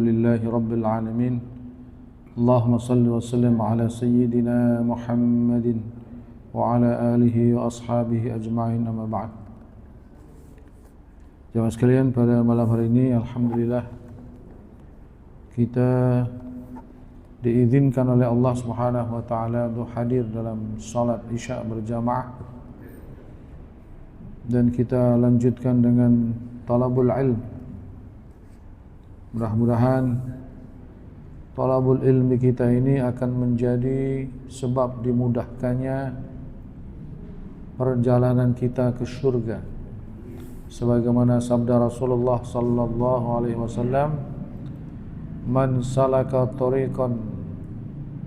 لله رب العالمين. اللهم صل وسلم على سيدنا محمد وعلى آله وأصحابه أجمعين أما بعد. Jemaah sekalian, pada malam hari ini alhamdulillah kita diizinkan oleh Allah Subhanahu wa taala untuk hadir dalam salat Isya berjamaah, dan kita lanjutkan dengan talabul ilm. Mudah-mudahan talabul ilmi kita ini akan menjadi sebab dimudahkannya perjalanan kita ke surga, sebagaimana sabda Rasulullah sallallahu alaihi wasallam, man salaka tariqan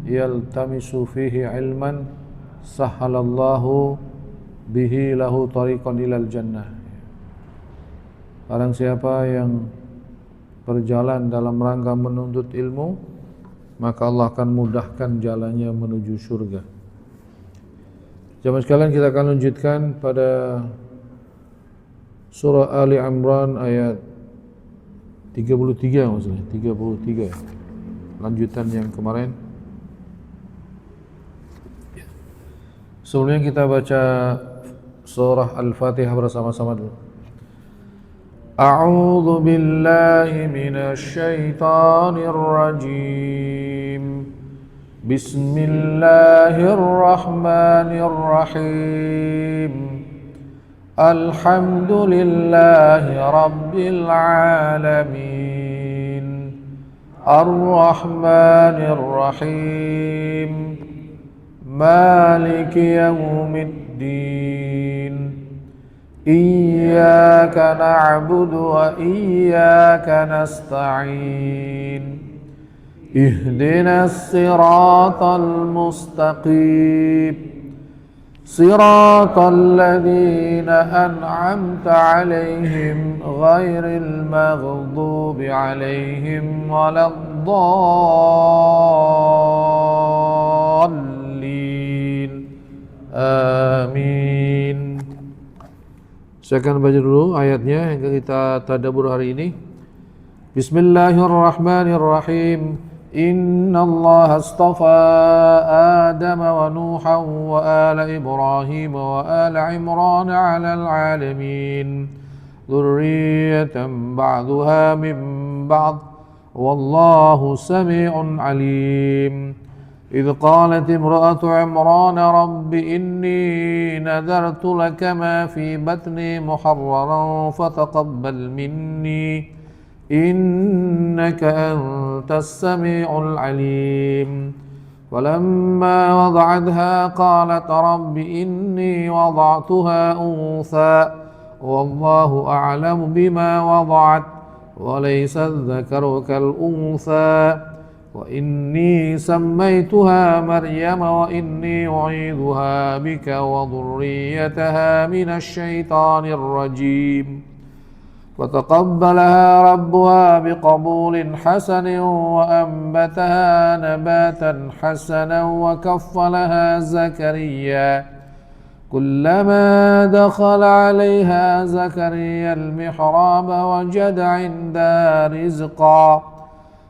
yaltamisu fihi ilman sahhalallahu bihi lahu tariqan ilal jannah. Barang siapa yang berjalan dalam rangka menuntut ilmu, maka Allah akan mudahkan jalannya menuju surga. Jemaah sekalian, kita akan lanjutkan pada surah Ali Imran ayat 33 maksudnya, 33. Lanjutan yang kemarin. Sebelumnya kita baca surah Al-Fatihah bersama-sama dulu. A'udzu billahi minasy syaithanir rajim. Bismillahirrahmanirrahim. Alhamdulillahi rabbil alamin. Ar-Rahmanir Rahim. Maliki yaumiddin. Iyyaka na'budu wa iyyaka nasta'in. Ihdinas siratal mustaqim. Siratal ladzina an'amta 'alaihim ghairil maghdubi 'alaihim waladdallin. Amin. Saya akan baca dulu ayatnya yang kita tadabbur hari ini. Bismillahirrahmanirrahim. Inna Allah astafa Adam wa Nuha wa ala Ibrahim wa ala Imran ala al-alamin. Dhurriyatan ba'duha min ba'd. Wallahu sami'un alim. إذ قالت امرأة عمران رب إني نذرت لك ما في بطني محررا فتقبل مني إنك أنت السميع العليم. ولما وضعتها قالت رب إني وضعتها أنثى والله أعلم بما وضعت وليس الذكر كالأنثى وإني سميتها مريم وإني أعيذها بك وذريتها من الشيطان الرجيم. فتقبلها ربها بقبول حسن وأنبتها نباتا حسنا وكفلها زكريا. كلما دخل عليها زكريا المحراب وجد عندها رزقا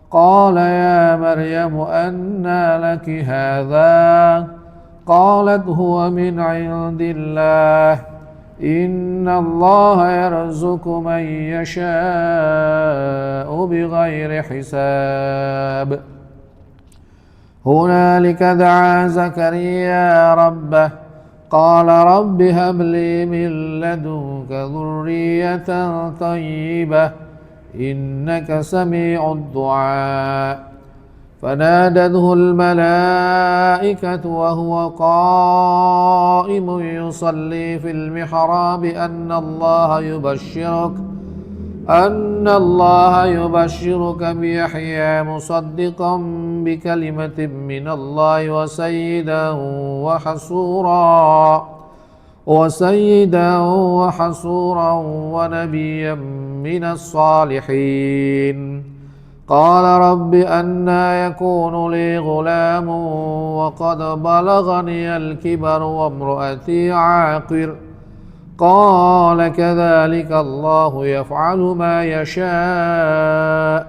قال يا مريم أنى لك هذا؟ قالت هو من عند الله إن الله يرزق من يشاء بغير حساب. هنالك دعا زكريا ربه قال رب هب لي من لدنك ذرية طيبة إنك سميع الدعاء. فنادته الملائكة وهو قائم يصلي في المحراب أن الله يبشرك بيحيى مصدقا بكلمة من الله وسيدا وحصورا ونبيا من الصالحين. قال رب أنى يكون لي غلام وقد بلغني الكبر وامرأتي عاقر. قال كذلك الله يفعل ما يشاء.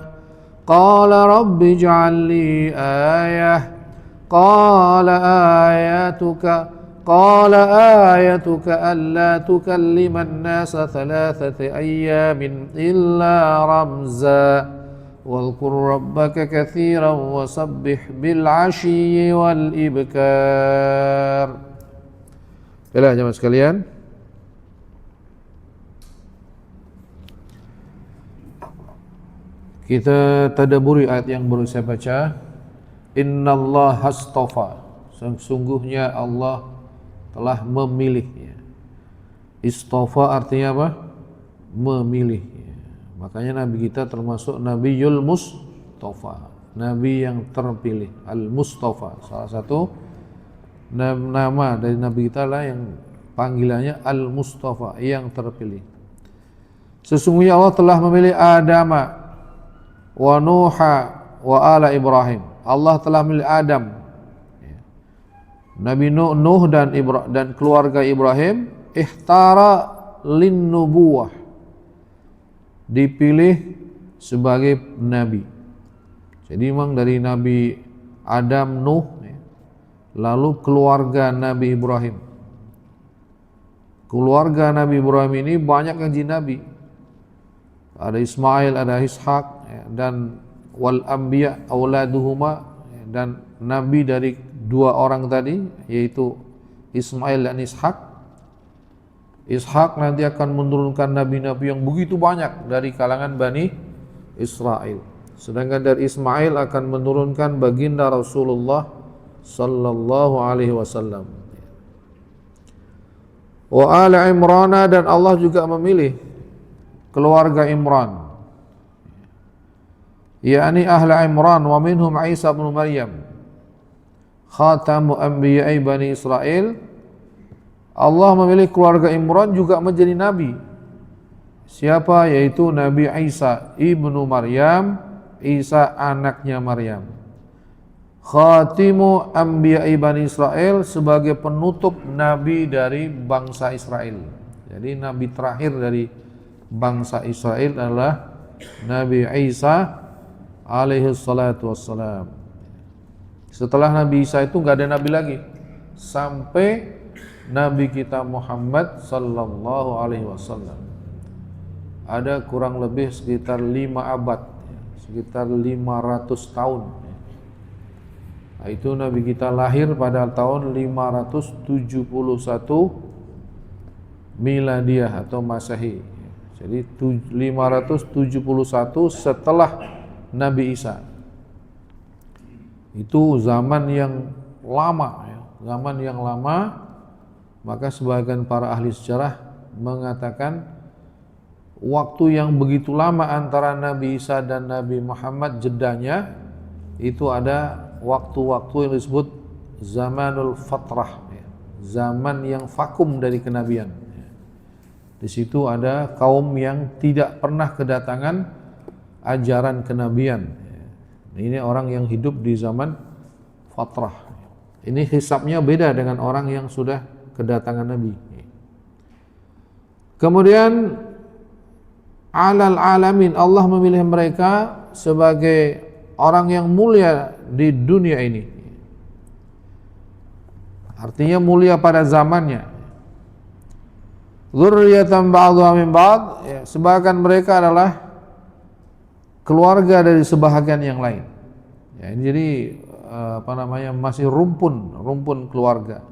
Qala rabbi ij'al li ayah. Qala ayatuka alla tukallima an-nasa thalathata ayyamin illa ramza. Wadhkur rabbaka katsiran wasabbih bil 'ashyi wal ibkar. Baiklah jemaah sekalian, kita tadabburi ayat yang baru saya baca. Innallaha astafa, sesungguhnya Allah telah memilih. Istafa artinya apa? Memilih. Makanya Nabi kita termasuk Nabiyul Mustafa, Nabi yang terpilih, Al-Mustafa. Salah satu nama dari Nabi kita lah yang panggilannya Al-Mustafa, yang terpilih. Sesungguhnya Allah telah memilih Adama wa Nuha wa ala Ibrahim. Allah telah memilih Adam, Nabi Nuh dan keluarga Ibrahim. Ikhtara lin nubuwah, dipilih sebagai nabi. Jadi memang dari Nabi Adam, Nuh, lalu keluarga Nabi Ibrahim. Keluarga Nabi Ibrahim ini banyak yang jadi nabi. Ada Ismail, ada Ishak, dan wal anbiya auladuhuma, dan nabi dari dua orang tadi, yaitu Ismail dan Ishak. Ishak nanti akan menurunkan nabi-nabi yang begitu banyak dari kalangan Bani Israel. Sedangkan dari Ismail akan menurunkan baginda Rasulullah sallallahu alaihi wasallam. Wa ala Imran, dan Allah juga memilih keluarga Imran, yakni ahli Imran, wa minhum Isa bin Maryam khatamu anbiya'i Bani Israel. Allah memilih keluarga Imran juga menjadi nabi. Siapa? Yaitu Nabi Isa ibnu Maryam, Isa anaknya Maryam. Khatimu anbiya'i Bani Israel, sebagai penutup nabi dari bangsa Israel. Jadi nabi terakhir dari bangsa Israel adalah Nabi Isa alaihi salatu wassalam. Setelah Nabi Isa itu nggak ada nabi lagi sampai Nabi kita Muhammad sallallahu alaihi wasallam. Ada kurang lebih sekitar 5 abad, sekitar 500 tahun. Nah, itu Nabi kita lahir pada tahun 571 Miladiyah atau Masehi. Jadi 571 setelah Nabi Isa. Itu zaman yang lama, zaman yang lama. Maka sebagian para ahli sejarah mengatakan waktu yang begitu lama antara Nabi Isa dan Nabi Muhammad, jedanya itu ada waktu-waktu yang disebut zamanul fatrah, zaman yang vakum dari kenabian. Di situ ada kaum yang tidak pernah kedatangan ajaran kenabian. Ini orang yang hidup di zaman fatrah. Ini hisabnya beda dengan orang yang sudah kedatangan Nabi. Kemudian alal alamin, Allah memilih mereka sebagai orang yang mulia di dunia ini. Artinya mulia pada zamannya. Dzurriyyatan ba'dhuha min ba'd, sebagian mereka adalah keluarga dari sebahagian yang lain. Jadi masih rumpun keluarga.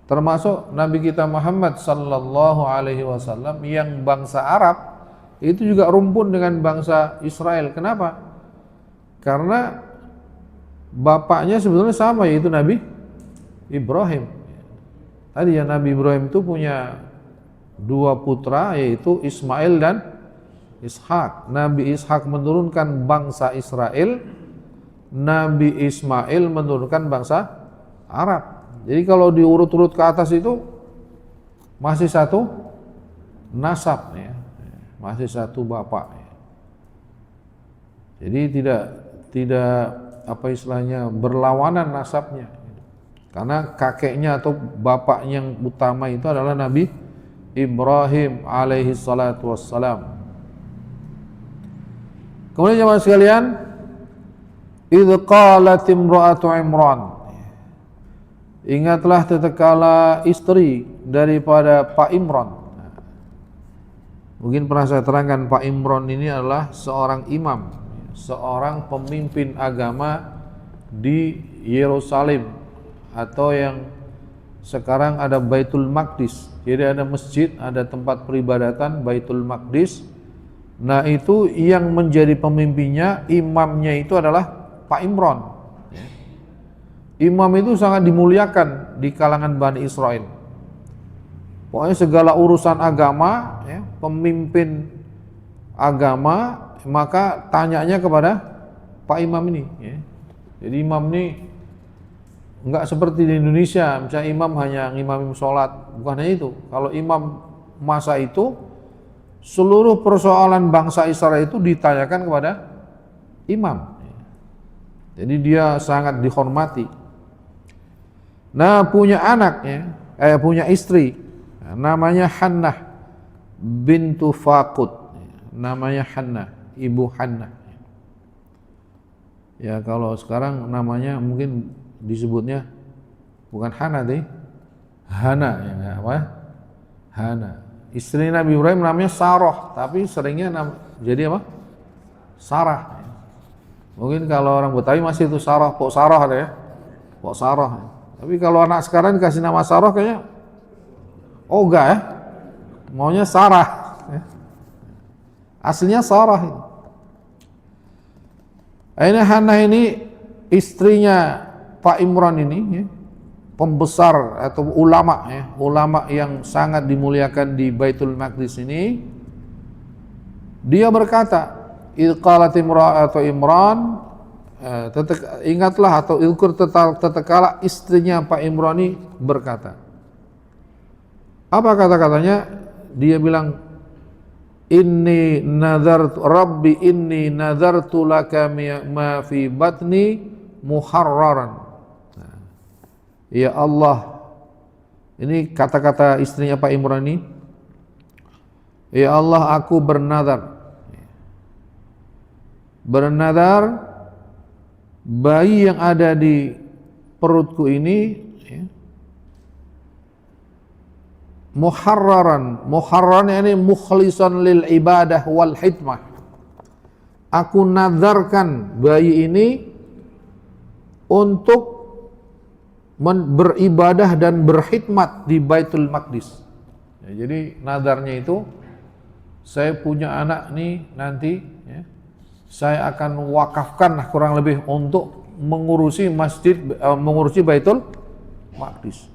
Termasuk Nabi kita Muhammad sallallahu alaihi wasallam yang bangsa Arab itu juga rumpun dengan bangsa Israel. Kenapa? Karena bapaknya sebetulnya sama, yaitu Nabi Ibrahim. Tadi ya, Nabi Ibrahim itu punya 2 putra, yaitu Ismail dan Ishak. Nabi Ishak menurunkan bangsa Israel, Nabi Ismail menurunkan bangsa Arab. Jadi kalau diurut-urut ke atas itu masih satu nasab, masih satu bapak. Jadi tidak berlawanan nasabnya, karena kakeknya atau bapaknya yang utama itu adalah Nabi Ibrahim alaihi salatu wassalam. Kemudian jemaah sekalian, idz qalat imra'atu Imran, ingatlah tatkala istri daripada Pak Imran. Mungkin pernah saya terangkan, Pak Imran ini adalah seorang imam, seorang pemimpin agama di Yerusalem, atau yang sekarang ada Baitul Maqdis. Jadi ada masjid, ada tempat peribadatan Baitul Maqdis. Nah, itu yang menjadi pemimpinnya, imamnya itu adalah Pak Imran. Imam itu sangat dimuliakan di kalangan Bani Israel. Pokoknya segala urusan agama, ya, pemimpin agama, maka tanyanya kepada Pak Imam ini. Ya. Jadi imam ini enggak seperti di Indonesia, misalnya imam hanya ngimami sholat, bukan hanya itu. Kalau imam masa itu, seluruh persoalan bangsa Israel itu ditanyakan kepada imam. Jadi dia sangat dihormati. Nah, punya anak, ya, punya istri, namanya Hannah bintu Faqud. Namanya Hannah, ibu Hannah. Ya, kalau sekarang namanya mungkin disebutnya bukan Hana deh, Hana, ya, apa? Hana. Istri Nabi Ibrahim namanya Sarah, tapi seringnya jadi apa? Sarah. Mungkin kalau orang Betawi masih itu Sarah, Pok Sarah ada ya, Pok Sarah. Tapi kalau anak sekarang dikasih nama Sarah kayaknya Oga ya, maunya Sarah. Ya. Aslinya Sarah. Ini Hannah ini istrinya Pak Imran ini, ya, pembesar atau ulama, ya, ulama yang sangat dimuliakan di Baitul Maqdis ini. Dia berkata, idz qalat imra'atu Imran, ingatlah atau ilkur tatkala istrinya Pak Imran ini berkata. Apa kata-katanya? Dia bilang, inni nadartu rabbi inni nadartu laka ma fi batni muharraran. Ya Allah, ini kata-kata istrinya Pak Imran ini, ya Allah, aku bernadar bayi yang ada di perutku ini, ya, muharraran ini mukhlisan lil ibadah wal hikmah. Aku nadarkan bayi ini untuk beribadah dan berkhidmat di Baitul Maqdis. Ya, jadi nadarnya itu, saya punya anak nih nanti, ya, saya akan wakafkan kurang lebih untuk mengurusi masjid, mengurusi Baitul Maqdis.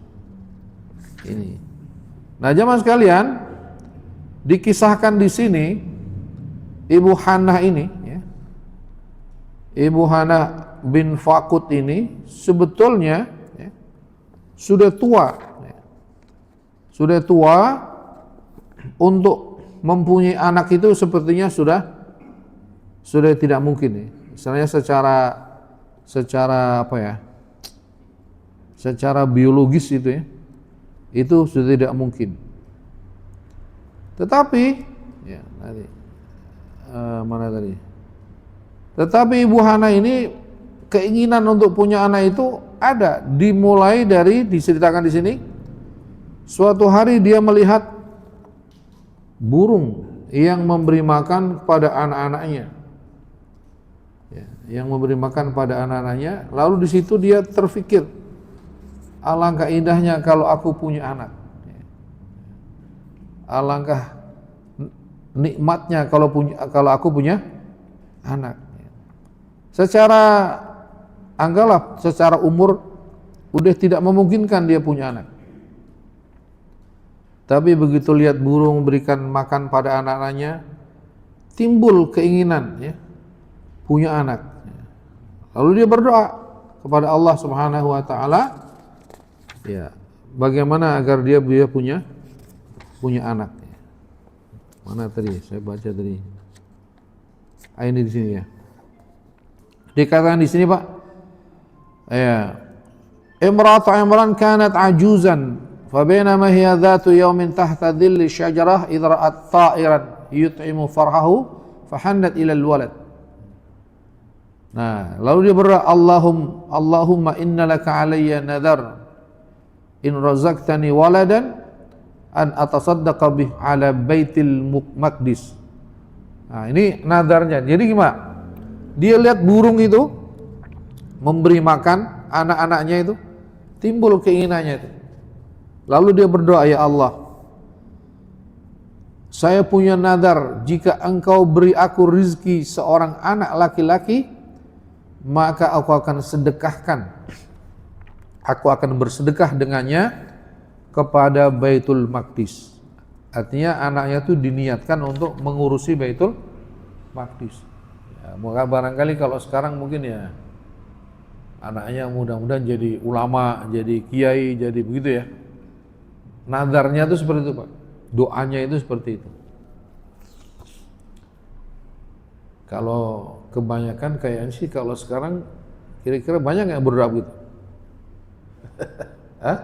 Ini. Nah, jamaah sekalian, dikisahkan di sini Ibu Hannah ini, ya, Ibu Hannah bin Faqud ini sebetulnya, ya, sudah tua, ya, sudah tua untuk mempunyai anak itu sepertinya sudah tidak mungkin, ya. Misalnya secara apa ya? Secara biologis itu, ya, itu sudah tidak mungkin. Tetapi, ya, mana tadi? Tetapi Ibu Hannah ini keinginan untuk punya anak itu ada, dimulai dari diceritakan di sini. Suatu hari dia melihat burung yang memberi makan kepada anak-anaknya, ya, yang memberi makan pada anak-anaknya. Lalu di situ dia terfikir, alangkah indahnya kalau aku punya anak. Alangkah nikmatnya kalau aku punya anak. Anggaplah secara umur udah tidak memungkinkan dia punya anak. Tapi begitu lihat burung memberikan makan pada anak-anaknya, timbul keinginan, ya, punya anak. Lalu dia berdoa kepada Allah Subhanahu wa taala, ya, bagaimana agar dia punya anak. Mana tadi? Saya baca tadi. Ini di sini, ya. Dikatakan di sini, Pak, ya, Imra'atu Imran kanat ajuzan fa bainama hiya dhatu yawmin tahta dhilli syajarah idh ra'at ta'iran yut'imu farhahu fa hannat ila al-walad. Nah, lalu dia berdoa, Allahumma innalaka alayya nadar in razaqtani waladan an atasaddaqa bih ala baitil maqdis. Nah, ini nadarnya. Jadi gimana? Dia lihat burung itu memberi makan anak-anaknya itu, timbul keinginannya itu. Lalu dia berdoa, ya Allah, saya punya nadar, jika engkau beri aku rizki seorang anak laki-laki, maka aku akan sedekahkan, aku akan bersedekah dengannya kepada Baitul Maqdis. Artinya anaknya itu diniatkan untuk mengurusi Baitul Maqdis. Ya, maka barangkali kalau sekarang mungkin ya anaknya mudah-mudahan jadi ulama, jadi kiai, jadi begitu ya. Nadarnya itu seperti itu, Pak. Doanya itu seperti itu. Kalau kebanyakan kayaknya sih kalau sekarang kira-kira banyak yang berdoa begitu. Hah?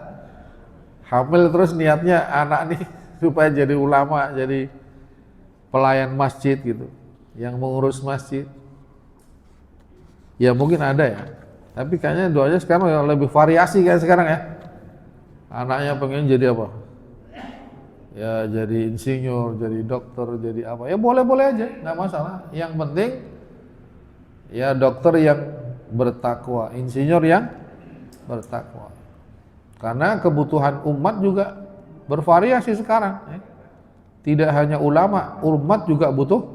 Hamil terus niatnya anak nih supaya jadi ulama, jadi pelayan masjid gitu, yang mengurus masjid. Ya mungkin ada ya, tapi kayaknya doanya sekarang lebih variasi kan sekarang ya. Anaknya pengen jadi apa? Ya jadi insinyur, jadi dokter, jadi apa? Ya boleh-boleh aja, nggak masalah. Yang penting ya dokter yang bertakwa, insinyur yang bertakwa. Karena kebutuhan umat juga bervariasi sekarang. Tidak hanya ulama, umat juga butuh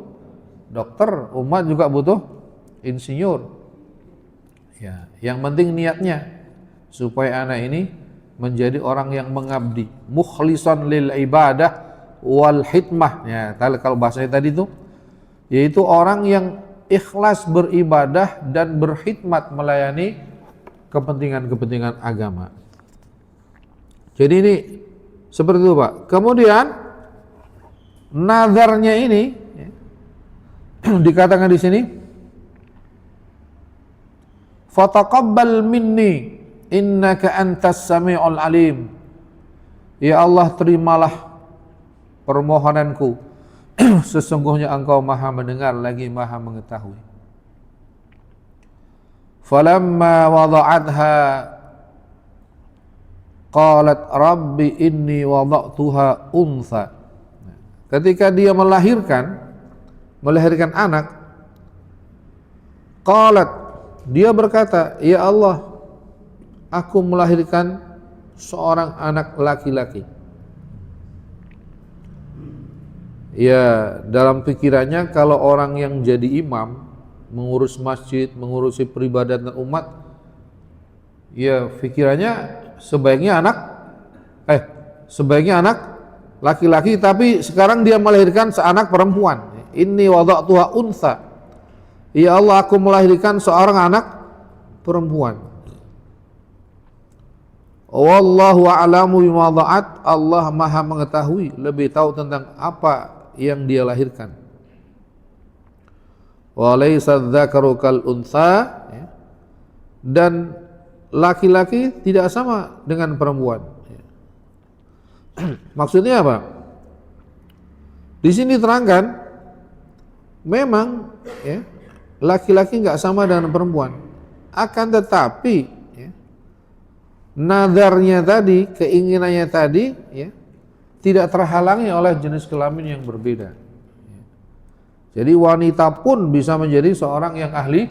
dokter, umat juga butuh insinyur. Ya, yang penting niatnya supaya anak ini menjadi orang yang mengabdi, mukhlisan lil ibadah wal hikmah. Ya, kalau bahasanya tadi itu yaitu orang yang ikhlas beribadah dan berkhidmat melayani kepentingan-kepentingan agama. Jadi ini seperti itu, Pak. Kemudian nazarnya ini ya, dikatakan di sini, fataqabbal minni innaka antas sami'ul alim. Ya Allah, terimalah permohonanku. Sesungguhnya engkau maha mendengar lagi maha mengetahui. Falamma wada'atha qalat rabbi inni wada'tuha untha. Ketika dia melahirkan anak, qalat, dia berkata, ya Allah, aku melahirkan seorang anak laki-laki. Ya, dalam pikirannya kalau orang yang jadi imam, mengurus masjid, mengurusi peribadatan umat, ya pikirannya sebaiknya anak laki-laki, tapi sekarang dia melahirkan seanak perempuan. Inni wada'tuha untha. Ya Allah, aku melahirkan seorang anak perempuan. Wallahu a'lamu bima wada'at. Allah maha mengetahui, lebih tahu tentang apa yang dia lahirkan. Wa laysa dzakaru kal untha, dan laki-laki tidak sama dengan perempuan. Maksudnya apa? Di sini terangkan memang ya, laki-laki nggak sama dengan perempuan. Akan tetapi ya, nadarnya tadi, keinginannya tadi ya, tidak terhalangi oleh jenis kelamin yang berbeda. Jadi wanita pun bisa menjadi seorang yang ahli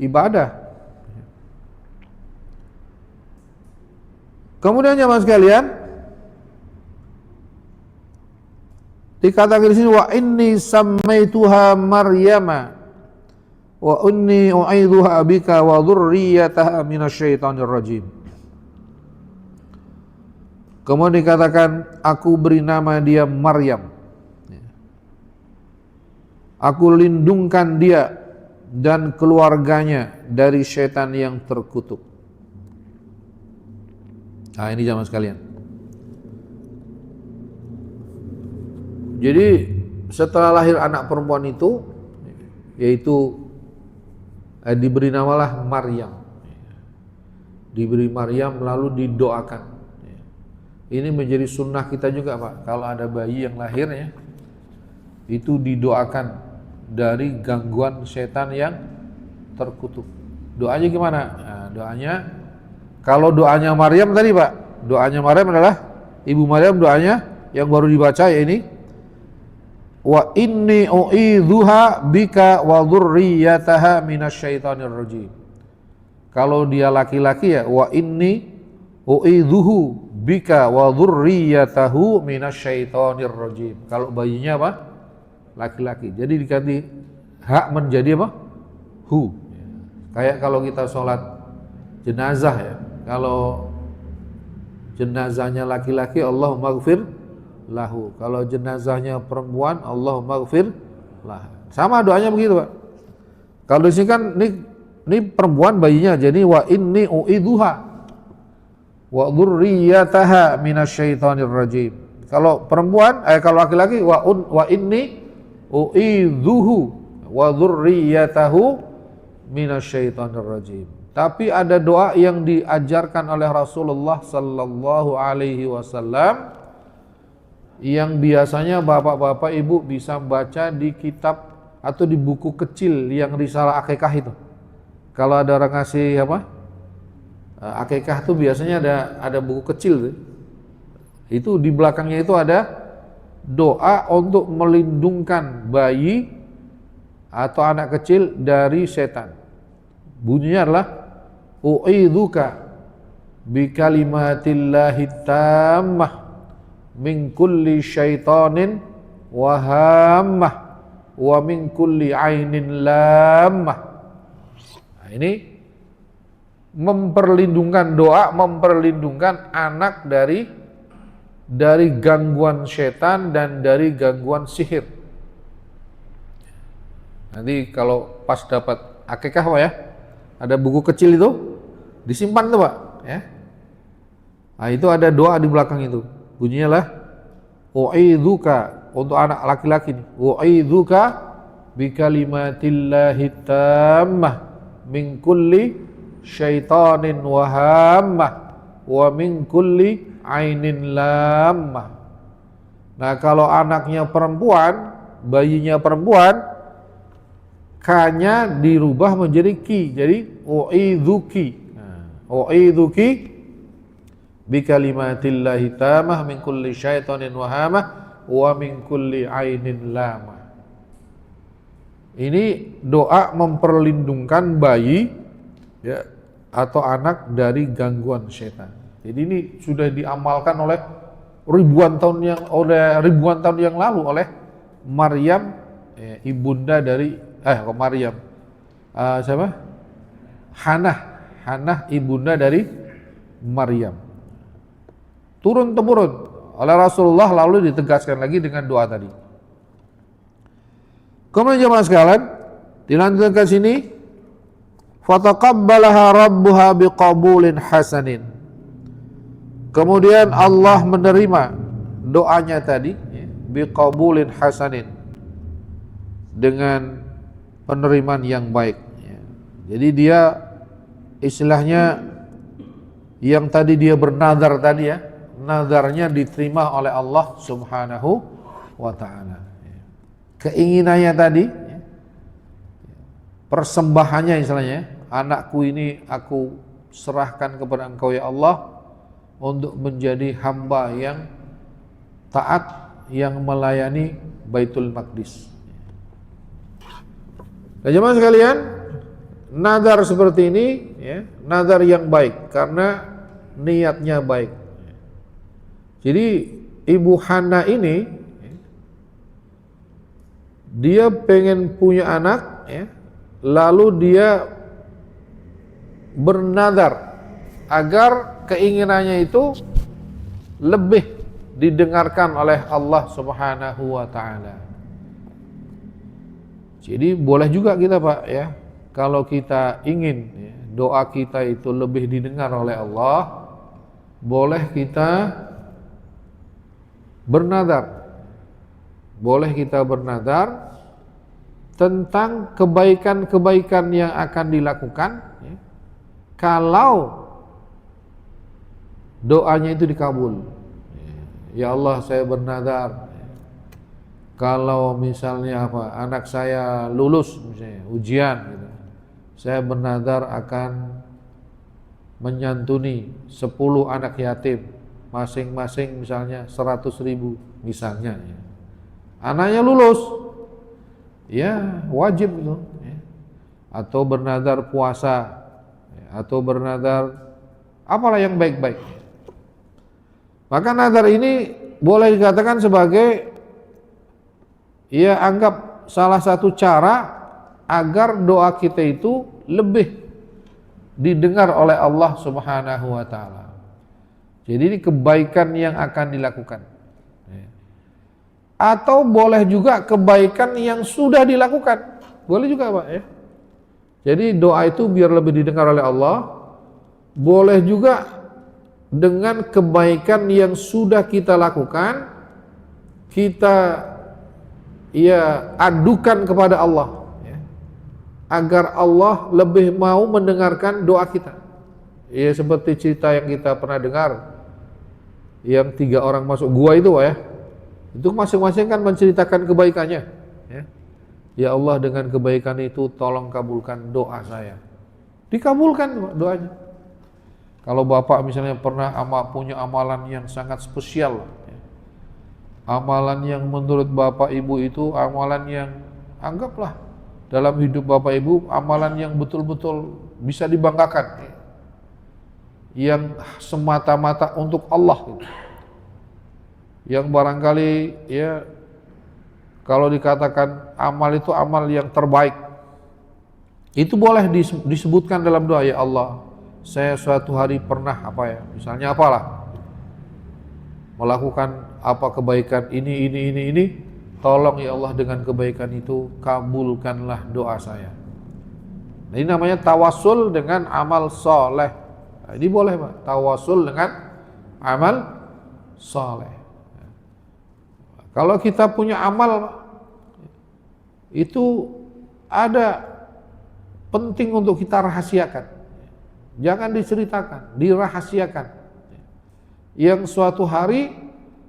ibadah. Kemudian jemaah sekalian, dikatakan di sini, wa inni sammaituha Maryama wa inni u'idzuha bika wa dzurriyyataha minasyaitonir rajim. Kemudian dikatakan, aku beri nama dia Maryam. Aku lindungkan dia dan keluarganya dari syaitan yang terkutuk. Nah, ini jamaah sekalian. Jadi setelah lahir anak perempuan itu, yaitu diberi namalah Maryam. Diberi Maryam lalu didoakan. Ini menjadi sunnah kita juga, Pak. Kalau ada bayi yang lahir ya, itu didoakan dari gangguan setan yang terkutuk. Doanya gimana? Nah, doanya, kalau doanya Maryam tadi Pak, doanya Maryam adalah Ibu Maryam, doanya yang baru dibaca ya ini, wa inni u'idzuha bika wa dzurriyyataha minasyaitonir rajim. Kalau dia laki-laki ya wa inni u'idzuhu bika wa dzurriyyatahu minasyaitonir rajim. Kalau bayinya apa? Laki-laki. Jadi diganti hak menjadi apa? Hu. Kayak kalau kita sholat jenazah ya. Kalau jenazahnya laki-laki, Allahumma ighfir lahu. Kalau jenazahnya perempuan, Allahumma ighfir lah. Sama doanya begitu Pak. Kalau di sini kan ini perempuan bayinya, jadi wa inni u'idzuha wa dzurriyyataha minasyaitonir rajim. Kalau perempuan, kalau laki-laki wa inni u'idzuhu wa dzurriyyatahu minasyaitonir rajim. Tapi ada doa yang diajarkan oleh Rasulullah sallallahu alaihi wasallam yang biasanya bapak-bapak ibu bisa baca di kitab atau di buku kecil yang risalah akikah itu. Kalau ada orang ngasih apa? Akikah itu biasanya ada buku kecil. Itu di belakangnya itu ada doa untuk melindungkan bayi atau anak kecil dari setan. Bunyinya adalah u'idzuka bi kalimatillahi tammah min kulli syaitanin wa hammah wa min kulli ainin lammah. Nah, ini memperlindungkan, doa memperlindungkan anak dari gangguan setan dan dari gangguan sihir. Nanti kalau pas dapat akikah Pak ya, ada buku kecil itu disimpan tuh Pak ya. Nah, itu ada doa di belakang itu. Bunyinya lah u'idzuka, untuk anak laki-laki nih, u'idzuka bi kalimatillahi tammah min kulli syaitanin wa hammah wa min kulli ainin lammah. Nah, kalau anaknya perempuan, bayinya perempuan, K-nya dirubah menjadi ki, jadi u'idzuki. U'idzuki bi kalimatillahi tammah min kulli syaitanin wa hammah wa min kulli ainin lamah. Ini doa memperlindungkan bayi ya atau anak dari gangguan setan. Jadi ini sudah diamalkan oleh ribuan tahun yang lalu oleh Maryam, ibunda dari Maryam. Siapa? Hannah ibunda dari Maryam. Turun temurun oleh Rasulullah, lalu ditegaskan lagi dengan doa tadi. Kemudian jemaah sekalian, dilanjutkan ke sini, fataqabbalaha rabbuha biqabulin hasanin. Kemudian Allah menerima doanya tadi biqabulin hasanin, dengan penerimaan yang baik. Jadi dia istilahnya yang tadi dia bernazar tadi ya, nazarnya diterima oleh Allah Subhanahu wa ta'ala. Keinginannya tadi, persembahannya istilahnya, anakku ini aku serahkan kepada Engkau ya Allah untuk menjadi hamba yang taat, yang melayani Baitul Maqdis. Nah, jemaah sekalian, nazar seperti ini ya, nazar yang baik karena niatnya baik. Jadi Ibu Hannah ini dia pengen punya anak ya, lalu dia bernazar agar keinginannya itu lebih didengarkan oleh Allah Subhanahu wa ta'ala. Jadi boleh juga kita Pak ya, kalau kita ingin ya, doa kita itu lebih didengar oleh Allah, boleh kita bernazar. Boleh kita bernazar tentang kebaikan-kebaikan yang akan dilakukan ya, kalau doanya itu dikabul. Ya Allah, saya bernazar kalau misalnya anak saya lulus misalnya ujian gitu, saya bernadar akan menyantuni 10 anak yatim, masing-masing misalnya 100.000 misalnya. Ya. Anaknya lulus, ya wajib itu. Ya. Atau bernadar puasa, ya. Atau bernadar apalah yang baik-baik. Maka nadar ini boleh dikatakan sebagai, ya anggap salah satu cara agar doa kita itu lebih didengar oleh Allah Subhanahu wa taala. Jadi ini kebaikan yang akan dilakukan. Atau boleh juga kebaikan yang sudah dilakukan. Boleh juga, Pak, ya. Jadi doa itu biar lebih didengar oleh Allah. Boleh juga dengan kebaikan yang sudah kita lakukan, kita adukan kepada Allah. Agar Allah lebih mau mendengarkan doa kita. Ya seperti cerita yang kita pernah dengar, yang 3 orang masuk gua itu, ya. Itu masing-masing kan menceritakan kebaikannya. Ya Allah, dengan kebaikan itu tolong kabulkan doa saya. Dikabulkan doanya. Kalau bapak misalnya pernah punya amalan yang sangat spesial, amalan yang menurut bapak ibu itu amalan yang anggaplah dalam hidup bapak ibu amalan yang betul-betul bisa dibanggakan, yang semata-mata untuk Allah gitu. Yang barangkali ya kalau dikatakan amal itu amal yang terbaik, itu boleh disebutkan dalam doa. Ya Allah, saya suatu hari pernah misalnya apalah melakukan kebaikan ini, tolong ya Allah dengan kebaikan itu kabulkanlah doa saya. Nah, ini namanya tawasul dengan amal soleh. Nah, ini boleh, Pak, tawasul dengan amal soleh. Kalau kita punya amal itu ada penting untuk kita rahasiakan. Jangan diceritakan, dirahasiakan. Yang suatu hari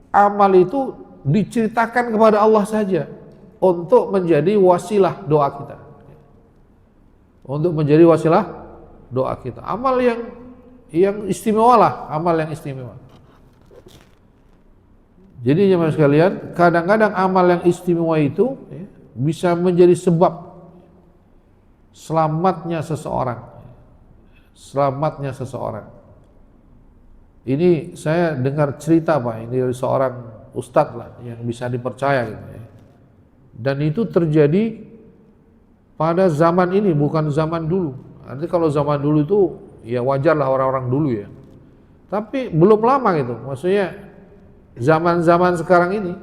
amal itu diceritakan kepada Allah saja untuk menjadi wasilah doa kita. Untuk menjadi wasilah doa kita. Amal yang istimewa lah, amal yang istimewa. Jadi jemaah sekalian, kadang-kadang amal yang istimewa itu bisa menjadi sebab selamatnya seseorang. Selamatnya seseorang. Ini saya dengar cerita, Pak, ini dari seorang ustadz lah yang bisa dipercaya gitu ya. Dan itu terjadi pada zaman ini, bukan zaman dulu. Nanti kalau zaman dulu itu ya wajarlah orang-orang dulu ya. Tapi belum lama gitu, maksudnya zaman-zaman sekarang ini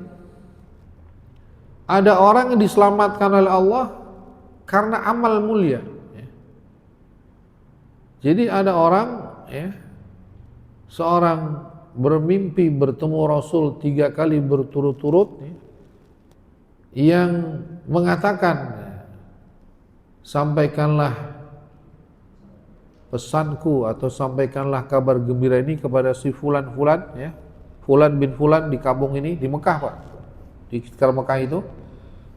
ada orang yang diselamatkan oleh Allah karena amal mulia. Jadi ada orang seorang bermimpi bertemu Rasul 3 kali berturut-turut yang mengatakan, sampaikanlah pesanku atau sampaikanlah kabar gembira ini kepada si fulan-fulan, Fulan bin Fulan di kampung ini, di Mekah, Pak, di sekitar Mekah itu,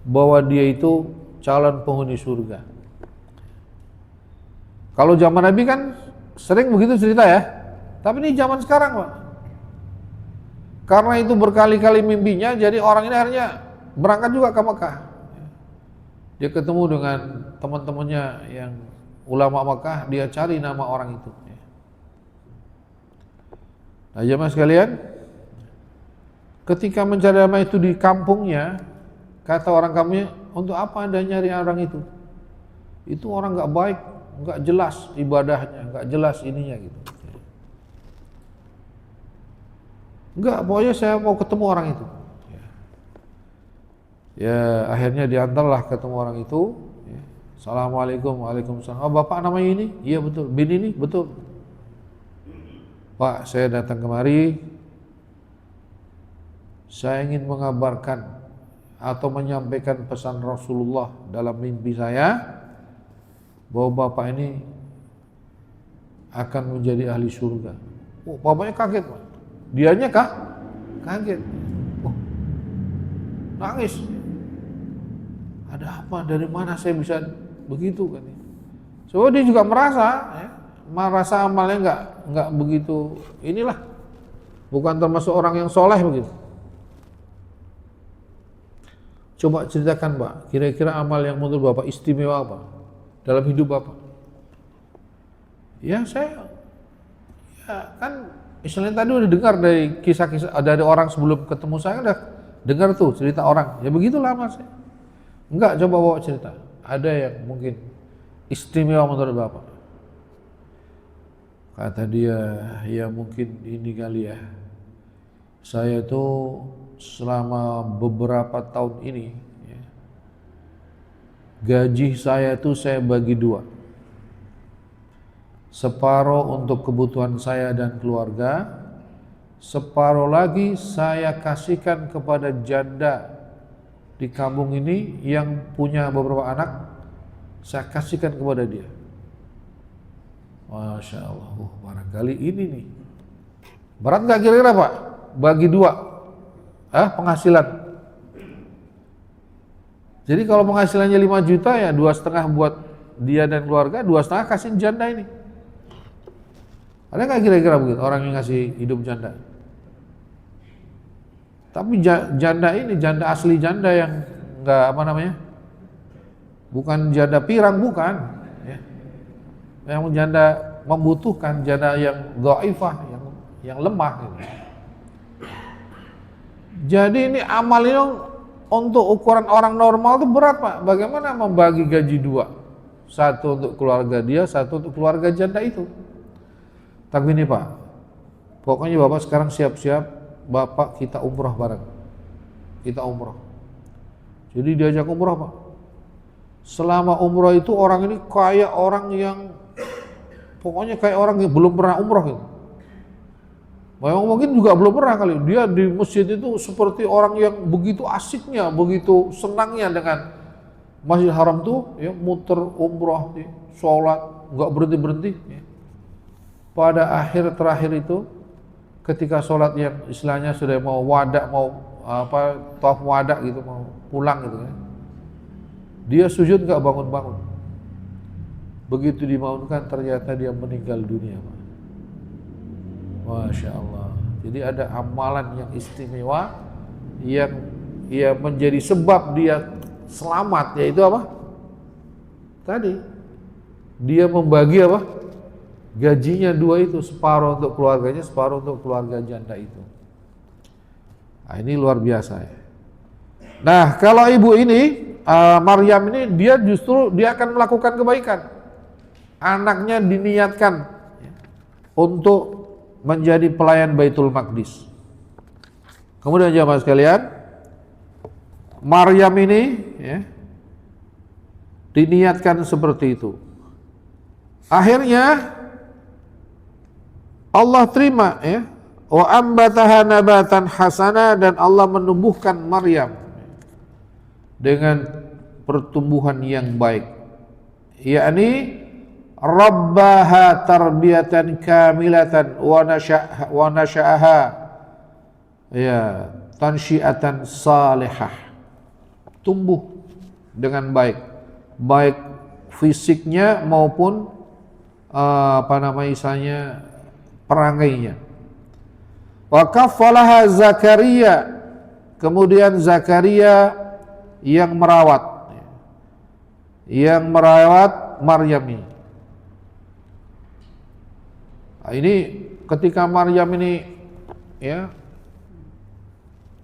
bahwa dia itu calon penghuni surga. Kalau zaman Nabi kan sering begitu cerita ya, tapi ini zaman sekarang, Pak. Karena itu berkali-kali mimpinya, jadi orang ini akhirnya berangkat juga ke Mekah. Dia ketemu dengan teman-temannya yang ulama Mekah, dia cari nama orang itu. Nah, jemaah sekalian, ketika mencari nama itu di kampungnya, kata orang kampungnya, untuk apa Anda nyari orang itu? Itu orang nggak baik, nggak jelas ibadahnya, nggak jelas ininya gitu. Enggak, pokoknya saya mau ketemu orang itu. Ya akhirnya diantarlah ketemu orang itu. Assalamualaikum, waalaikumsalam. Oh, Bapak namanya ini? Iya betul. Bin ini? Betul. Pak, saya datang kemari, saya ingin mengabarkan atau menyampaikan pesan Rasulullah dalam mimpi saya bahwa Bapak ini akan menjadi ahli surga. Oh, bapaknya kaget, Pak. Dianya kaget. Oh, nangis. Ada apa? Dari mana saya bisa begitu kan? Sebab dia juga merasa amalnya nggak begitu inilah, bukan termasuk orang yang soleh begitu. Coba ceritakan Pak, kira-kira amal yang menurut Bapak istimewa apa dalam hidup Bapak? Ya kan misalnya tadi udah dengar dari kisah-kisah dari orang sebelum ketemu saya, udah dengar tuh cerita orang. Ya begitulah amal saya. Enggak, coba bawa cerita. Ada yang mungkin istimewa menurut Bapak? Kata dia, ya mungkin ini kali ya. Saya tuh selama beberapa tahun ini, ya, gaji saya tuh saya bagi dua. Separuh untuk kebutuhan saya dan keluarga, separuh lagi saya kasihkan kepada janda di kampung ini yang punya beberapa anak, saya kasihkan kepada dia. Masya Allah, barangkali ini nih. Berat gak kira-kira Pak? Bagi dua penghasilan. Jadi kalau penghasilannya 5 juta ya 2,5 buat dia dan keluarga, 2,5 kasih janda ini. Ada gak kira-kira begitu orang yang ngasih hidup janda? Tapi janda ini, janda asli, janda yang nggak bukan janda pirang, bukan, ya. Yang janda membutuhkan, janda yang dhaifah, yang lemah. Gitu. Jadi ini amal ini untuk ukuran orang normal itu berat Pak. Bagaimana membagi gaji dua? Satu untuk keluarga dia, satu untuk keluarga janda itu. Tapi ini Pak, pokoknya Bapak sekarang siap-siap, Bapak kita umroh bareng. Kita umroh. Jadi diajak umroh Pak. Selama umroh itu orang ini kayak orang yang, pokoknya kayak orang yang belum pernah umroh gitu. Mungkin juga belum pernah kali. Dia di masjid itu seperti orang yang begitu asiknya, begitu senangnya dengan Masjid Haram tuh, ya, muter umroh, ya, sholat, nggak berhenti-berhenti. Ya. Pada terakhir itu, ketika sholat yang istilahnya sudah mau wada, mau tawaf wada gitu, mau pulang gitu kan, dia sujud nggak bangun-bangun. Begitu dibangunkan ternyata dia meninggal dunia Pak. Masya Allah. Jadi ada amalan yang istimewa yang menjadi sebab dia selamat, yaitu apa? Tadi dia membagi gajinya dua itu, separuh untuk keluarganya, separuh untuk keluarga janda itu. Nah, ini luar biasa ya. Nah, kalau ibu ini, Maryam ini, dia justru dia akan melakukan kebaikan. Anaknya diniatkan untuk menjadi pelayan Baitul Maqdis. Kemudian jemaah sekalian, Maryam ini ya, diniatkan seperti itu. Akhirnya Allah terima ya, wa ambataha nabatan hasana, dan Allah menumbuhkan Maryam dengan pertumbuhan yang baik, yakni rabbaha tarbiyatan kamilatan wa nasha'aha ya tansyiatan salihah, tumbuh dengan baik fisiknya maupun misalnya perangainya. Wa kaffalaha Zakaria, kemudian Zakaria yang merawat Maryam ini. Nah, ini ketika Maryam ini ya,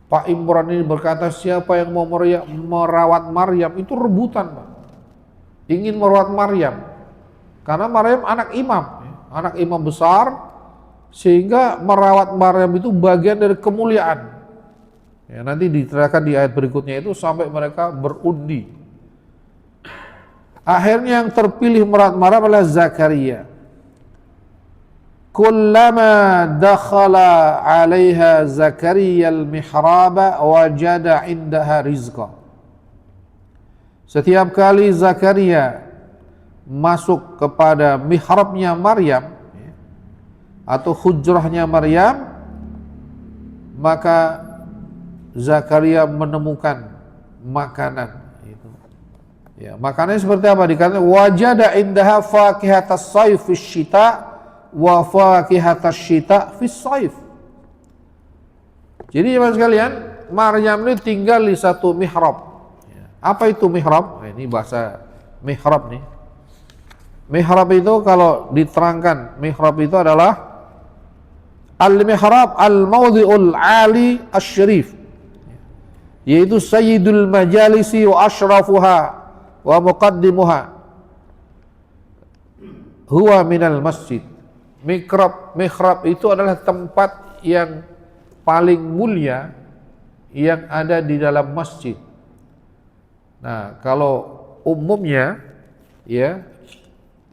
Pak Imran ini berkata, siapa yang mau merawat Maryam, itu rebutan Pak. Ingin merawat Maryam karena Maryam anak imam besar, sehingga merawat Maryam itu bagian dari kemuliaan. Ya, nanti diterangkan di ayat berikutnya itu sampai mereka berundi. Akhirnya yang terpilih merawat Maryam adalah Zakaria. Kullama dakhala 'alaiha Zakaria al-mihraba wajada 'indaha rizqa. Setiap kali Zakaria masuk kepada mihrabnya Maryam atau hujrahnya Maryam, maka Zakaria menemukan makanan itu. Ya, makanannya seperti apa? Dikatakan wajada indaha fakihatas sayf fis syita wa fakihatas syita fis sayf. Jadi teman sekalian, Maryam ini tinggal di satu mihrab. Apa itu mihrab? Nah, ini bahasa mihrab nih. Mihrab itu kalau diterangkan, mihrab itu adalah al-mihrab al-mawdhi'ul ali asy-syarif, yaitu sayyidul majalisi wa asyrafuha wa muqaddimuha huwa minal masjid. Mihrab itu adalah tempat yang paling mulia yang ada di dalam masjid. Nah, kalau umumnya ya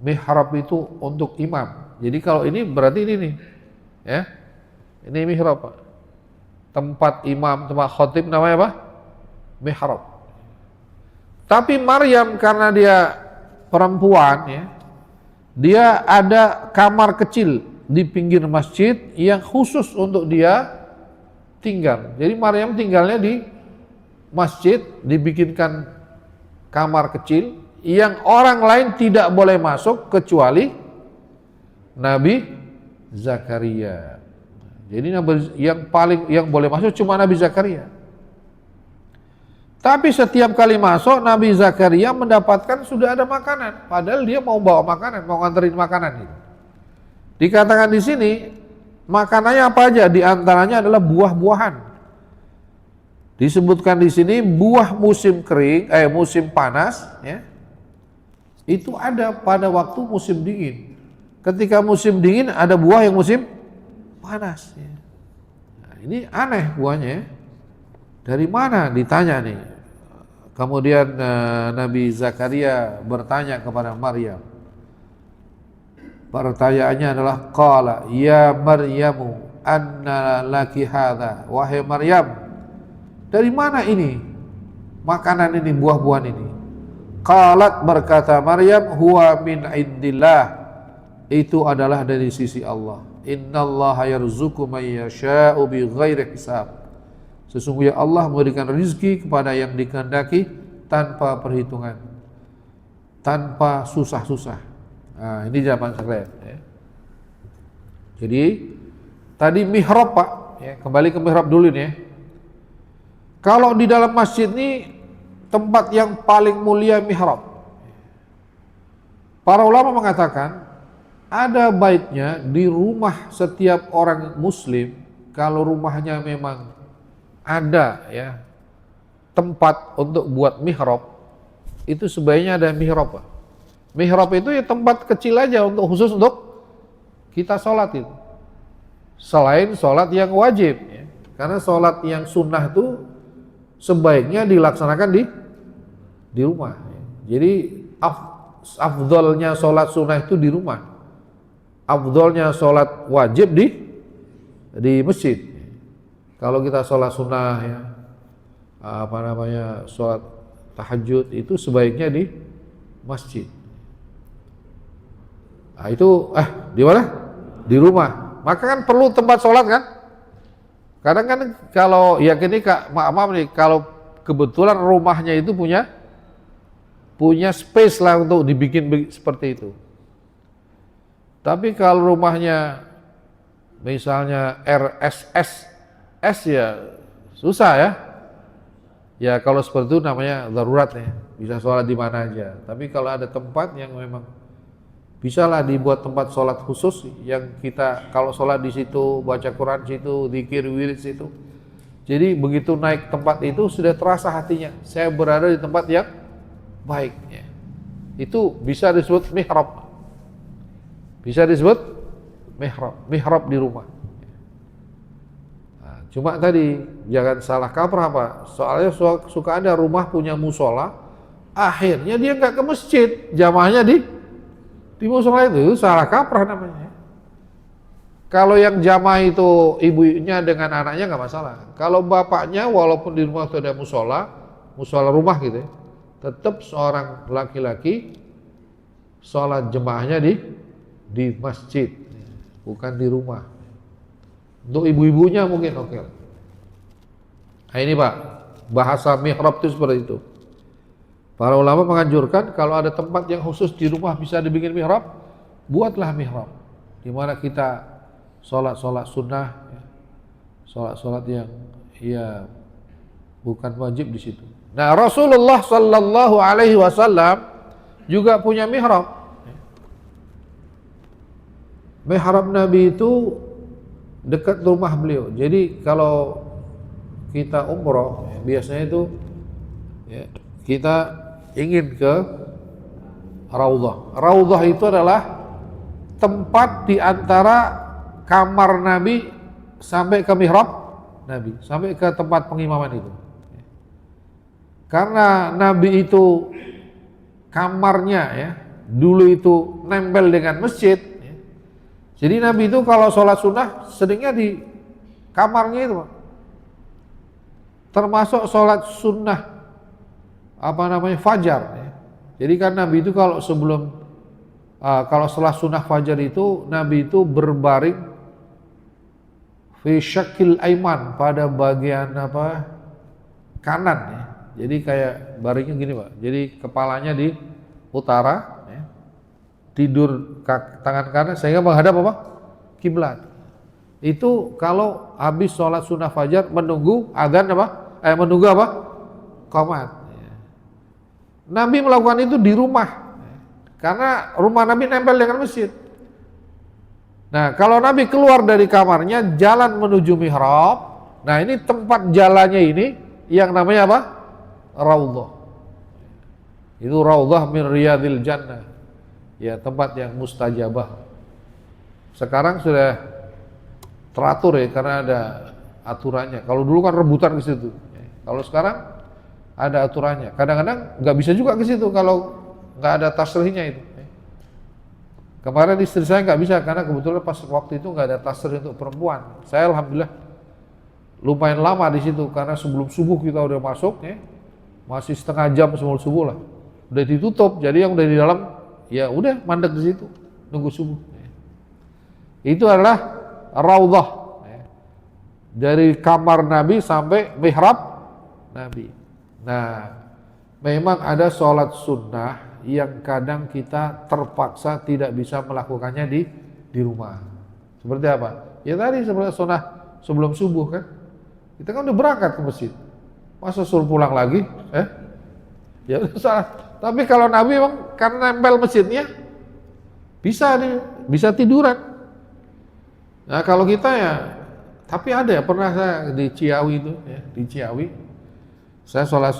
mihrab itu untuk imam. Jadi kalau ini berarti ini nih, ya. Ini mihrab, Pak. Tempat imam, tempat khatib namanya apa? Mihrab. Tapi Maryam karena dia perempuan ya, dia ada kamar kecil di pinggir masjid yang khusus untuk dia tinggal. Jadi Maryam tinggalnya di masjid, dibikinkan kamar kecil yang orang lain tidak boleh masuk kecuali Nabi Zakaria. Jadi yang boleh masuk cuma Nabi Zakaria. Tapi setiap kali masuk Nabi Zakaria mendapatkan sudah ada makanan, padahal dia mau bawa makanan, mau nganterin makanan gitu. Dikatakan di sini makanannya apa aja? Di antaranya adalah buah-buahan. Disebutkan di sini buah musim kering, musim panas, ya. Itu ada pada waktu musim dingin. Ketika musim dingin ada buah yang musim panas. Ya. Nah, ini aneh buahnya. Ya. Dari mana ditanya nih. Kemudian Nabi Zakaria bertanya kepada Maryam. Pertanyaannya adalah qala ya Maryamu anna laki hadza. Wahai Maryam, dari mana ini makanan ini, buah-buahan ini? Qalat, berkata Maryam, huwa min indillah. Itu adalah dari sisi Allah. Innallaha yarzuqu may yasha'u bighairi hisab. Sesungguhnya Allah memberikan rezeki kepada yang dikehendaki tanpa perhitungan, tanpa susah-susah. Nah, ini jawaban sekalian. Ya. Jadi tadi mihrab, Pak. Ya, kembali ke mihrab dulu nih. Ya. Kalau di dalam masjid ini tempat yang paling mulia mihrab. Para ulama mengatakan ada baiknya di rumah setiap orang Muslim, kalau rumahnya memang ada ya tempat untuk buat mihrab, itu sebaiknya ada mihrab, Pak. Mihrab itu ya tempat kecil aja untuk khusus untuk kita sholat itu. Selain sholat yang wajib, ya. Karena sholat yang sunnah itu sebaiknya dilaksanakan di rumah. Ya. Jadi afdolnya sholat sunnah itu di rumah. Afdolnya sholat wajib di masjid. Kalau kita sholat sunnah ya, sholat tahajud itu sebaiknya di masjid. Nah, itu di mana? Di rumah. Maka kan perlu tempat sholat kan? Kadang kan kalau ya gini Kak, maaf nih, kalau kebetulan rumahnya itu punya space lah untuk dibikin seperti itu. Tapi kalau rumahnya misalnya RSS ya susah ya. Ya kalau seperti itu namanya darurat ya. Bisa sholat di mana aja. Tapi kalau ada tempat yang memang bisalah dibuat tempat sholat khusus yang kita kalau sholat di situ, baca Quran di situ, zikir wirid situ. Jadi begitu naik tempat itu sudah terasa hatinya, saya berada di tempat yang baik. Ya. Itu bisa disebut mihrab. Bisa disebut mihrab di rumah. Nah, cuma tadi jangan salah kaprah, Pak. Soalnya suka ada rumah punya musola, akhirnya dia nggak ke masjid, jamaahnya di musola itu salah kaprah namanya. Kalau yang jamaah itu ibunya dengan anaknya nggak masalah. Kalau bapaknya walaupun di rumah itu ada musola rumah gitu ya, tetap seorang laki-laki sholat jemaahnya di masjid, bukan di rumah. Untuk ibu-ibunya mungkin oke. Nah ini Pak, bahasa mihrab itu seperti itu. Para ulama menganjurkan kalau ada tempat yang khusus di rumah bisa dibikin mihrab, buatlah mihrab. Di mana kita sholat sunnah, ya, sholat yang ya bukan wajib di situ. Nah, Rasulullah Sallallahu Alaihi Wasallam juga punya mihrab. Mihrab Nabi itu dekat rumah beliau. Jadi kalau kita umroh, biasanya itu ya, kita ingin ke Raudhah. Raudhah itu adalah tempat di antara kamar Nabi sampai ke mihrab Nabi, sampai ke tempat pengimaman itu. Karena Nabi itu kamarnya ya dulu itu nempel dengan masjid, ya. Jadi Nabi itu kalau sholat sunnah seringnya di kamarnya itu, Pak. Termasuk sholat sunnah fajar ya. Jadi kan Nabi itu kalau setelah sunnah fajar itu Nabi itu berbaring fi syakil aiman, pada bagian kanan ya. Jadi kayak baringnya gini, Pak. Jadi kepalanya di utara ya. Tidur tangan kanan sehingga menghadap kiblat. Itu kalau habis sholat sunnah fajar menunggu adzan menunggu qomat. Nabi melakukan itu di rumah, karena rumah Nabi nempel dengan masjid. Nah, kalau Nabi keluar dari kamarnya, jalan menuju mihrab. Nah, ini tempat jalannya ini yang namanya apa? Raudhah. Itu Raudhah min riyadil jannah. Ya, tempat yang mustajabah. Sekarang sudah teratur ya, karena ada aturannya. Kalau dulu kan rebutan ke situ. Kalau sekarang ada aturannya. Kadang-kadang nggak bisa juga ke situ kalau nggak ada tasrihnya itu. Kemarin istri saya nggak bisa karena kebetulan pas waktu itu nggak ada tasrih untuk perempuan. Saya alhamdulillah lumayan lama di situ karena sebelum subuh kita udah masuk ya, masih setengah jam sebelum subuh lah. Udah ditutup, jadi yang udah di dalam ya udah mandek di situ nunggu subuh. Itu adalah Raudhah dari kamar Nabi sampai mihrab Nabi. Nah, memang ada sholat sunnah yang kadang kita terpaksa tidak bisa melakukannya di rumah. Seperti apa? Ya tadi seperti sunnah sebelum subuh kan. Kita kan udah berangkat ke masjid. Masa suruh pulang lagi? Ya udah salah. Tapi kalau Nabi memang karena nempel masjidnya bisa tiduran. Nah, kalau kita ya, tapi ada ya, pernah saya di Ciawi itu ya, di Ciawi. Saya sholat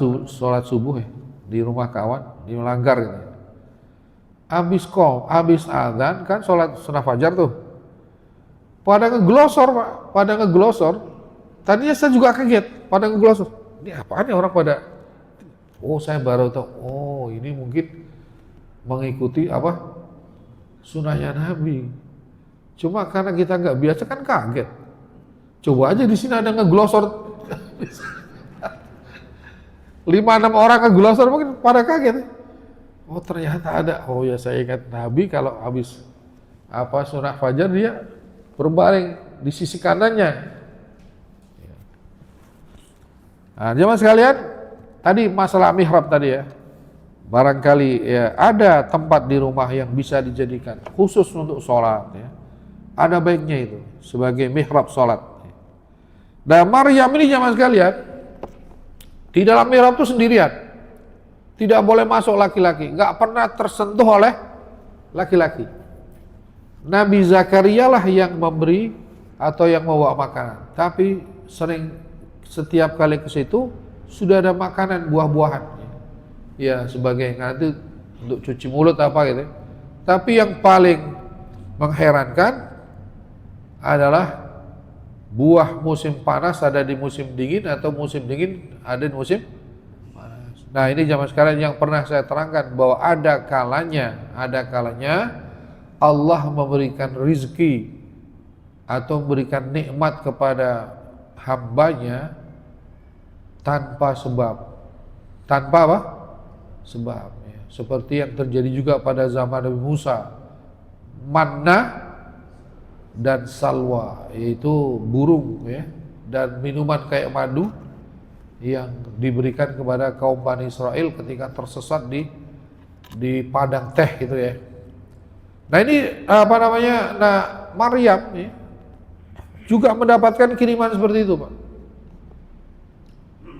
subuh ya, di rumah kawan, di Melanggar gitu. Habis adzan kan sholat sunnah fajar tuh. Pada ngeglosor, Pak, pada ngeglosor. Tadinya saya juga kaget, pada ngeglosor. Ini apaan ya orang pada? Oh, saya baru tahu. Oh, ini mungkin mengikuti sunnahnya Nabi. Cuma karena kita nggak biasa kan kaget. Coba aja di sini ada ngeglosor. 5-6 orang ngeglosor mungkin pada kaget. Oh, ternyata ada. Oh ya, saya ingat Nabi kalau habis sunnah fajar dia berbaring di sisi kanannya. Nah, jemaah sekalian, tadi masalah mihrab tadi ya. Barangkali ya ada tempat di rumah yang bisa dijadikan khusus untuk sholat ya. Ada baiknya itu sebagai mihrab sholat. Nah, Maryam ini jemaah sekalian, di dalam mihrab itu sendirian, tidak boleh masuk laki-laki, nggak pernah tersentuh oleh laki-laki. Nabi Zakaria lah yang memberi atau yang membawa makanan, tapi setiap kali ke situ sudah ada makanan buah-buahan, ya sebagai nanti untuk cuci mulut gitu. Tapi yang paling mengherankan adalah buah musim panas ada di musim dingin atau musim dingin ada di musim panas. Nah, ini zaman sekarang yang pernah saya terangkan bahwa ada kalanya Allah memberikan rizki atau memberikan nikmat kepada hambanya tanpa sebab. Tanpa sebab. Ya. Seperti yang terjadi juga pada zaman Nabi Musa. Manna dan salwa, yaitu burung ya, dan minuman kayak madu yang diberikan kepada kaum Bani Israel ketika tersesat di padang teh gitu ya. Nah ini apa namanya? Nah Maryam ya, juga mendapatkan kiriman seperti itu, Pak.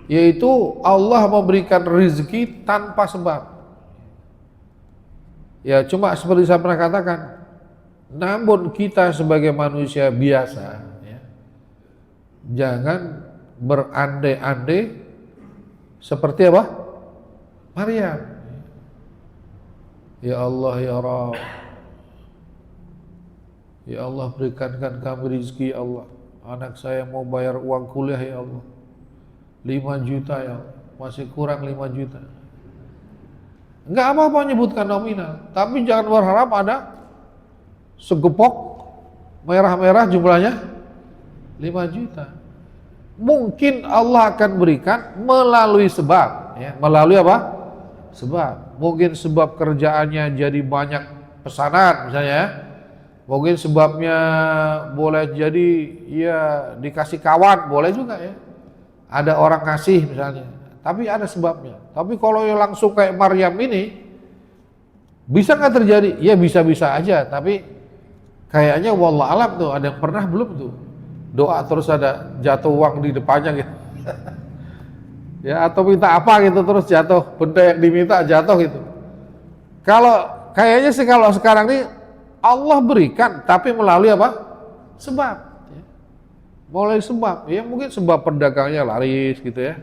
Yaitu Allah memberikan rezeki tanpa sebab. Ya cuma seperti saya pernah katakan, namun kita sebagai manusia biasa ya, jangan berandai-andai seperti apa? Maryam. Ya Allah ya Rabb, ya Allah berikankan kami rezeki ya Allah. Anak saya mau bayar uang kuliah ya Allah, 5 juta ya Allah. Masih kurang 5 juta. Enggak apa-apa menyebutkan nominal, tapi jangan berharap ada segepok merah-merah jumlahnya 5 juta. Mungkin Allah akan berikan melalui sebab ya, melalui apa? Sebab. Mungkin sebab kerjaannya jadi banyak pesanan misalnya ya. Mungkin sebabnya boleh jadi ya dikasih kawan, boleh juga ya. Ada orang kasih misalnya, tapi ada sebabnya. Tapi kalau yang langsung kayak Maryam ini, bisa nggak terjadi? Ya bisa-bisa aja, tapi kayaknya wallah alam tuh, ada yang pernah belum tuh doa terus ada jatuh uang di depannya gitu. Ya atau minta apa gitu terus jatuh, benda yang diminta jatuh gitu. Kalau kayaknya sih kalau sekarang ini Allah berikan, tapi melalui apa? Sebab. Ya. Melalui sebab, ya mungkin sebab pedagangnya laris gitu ya.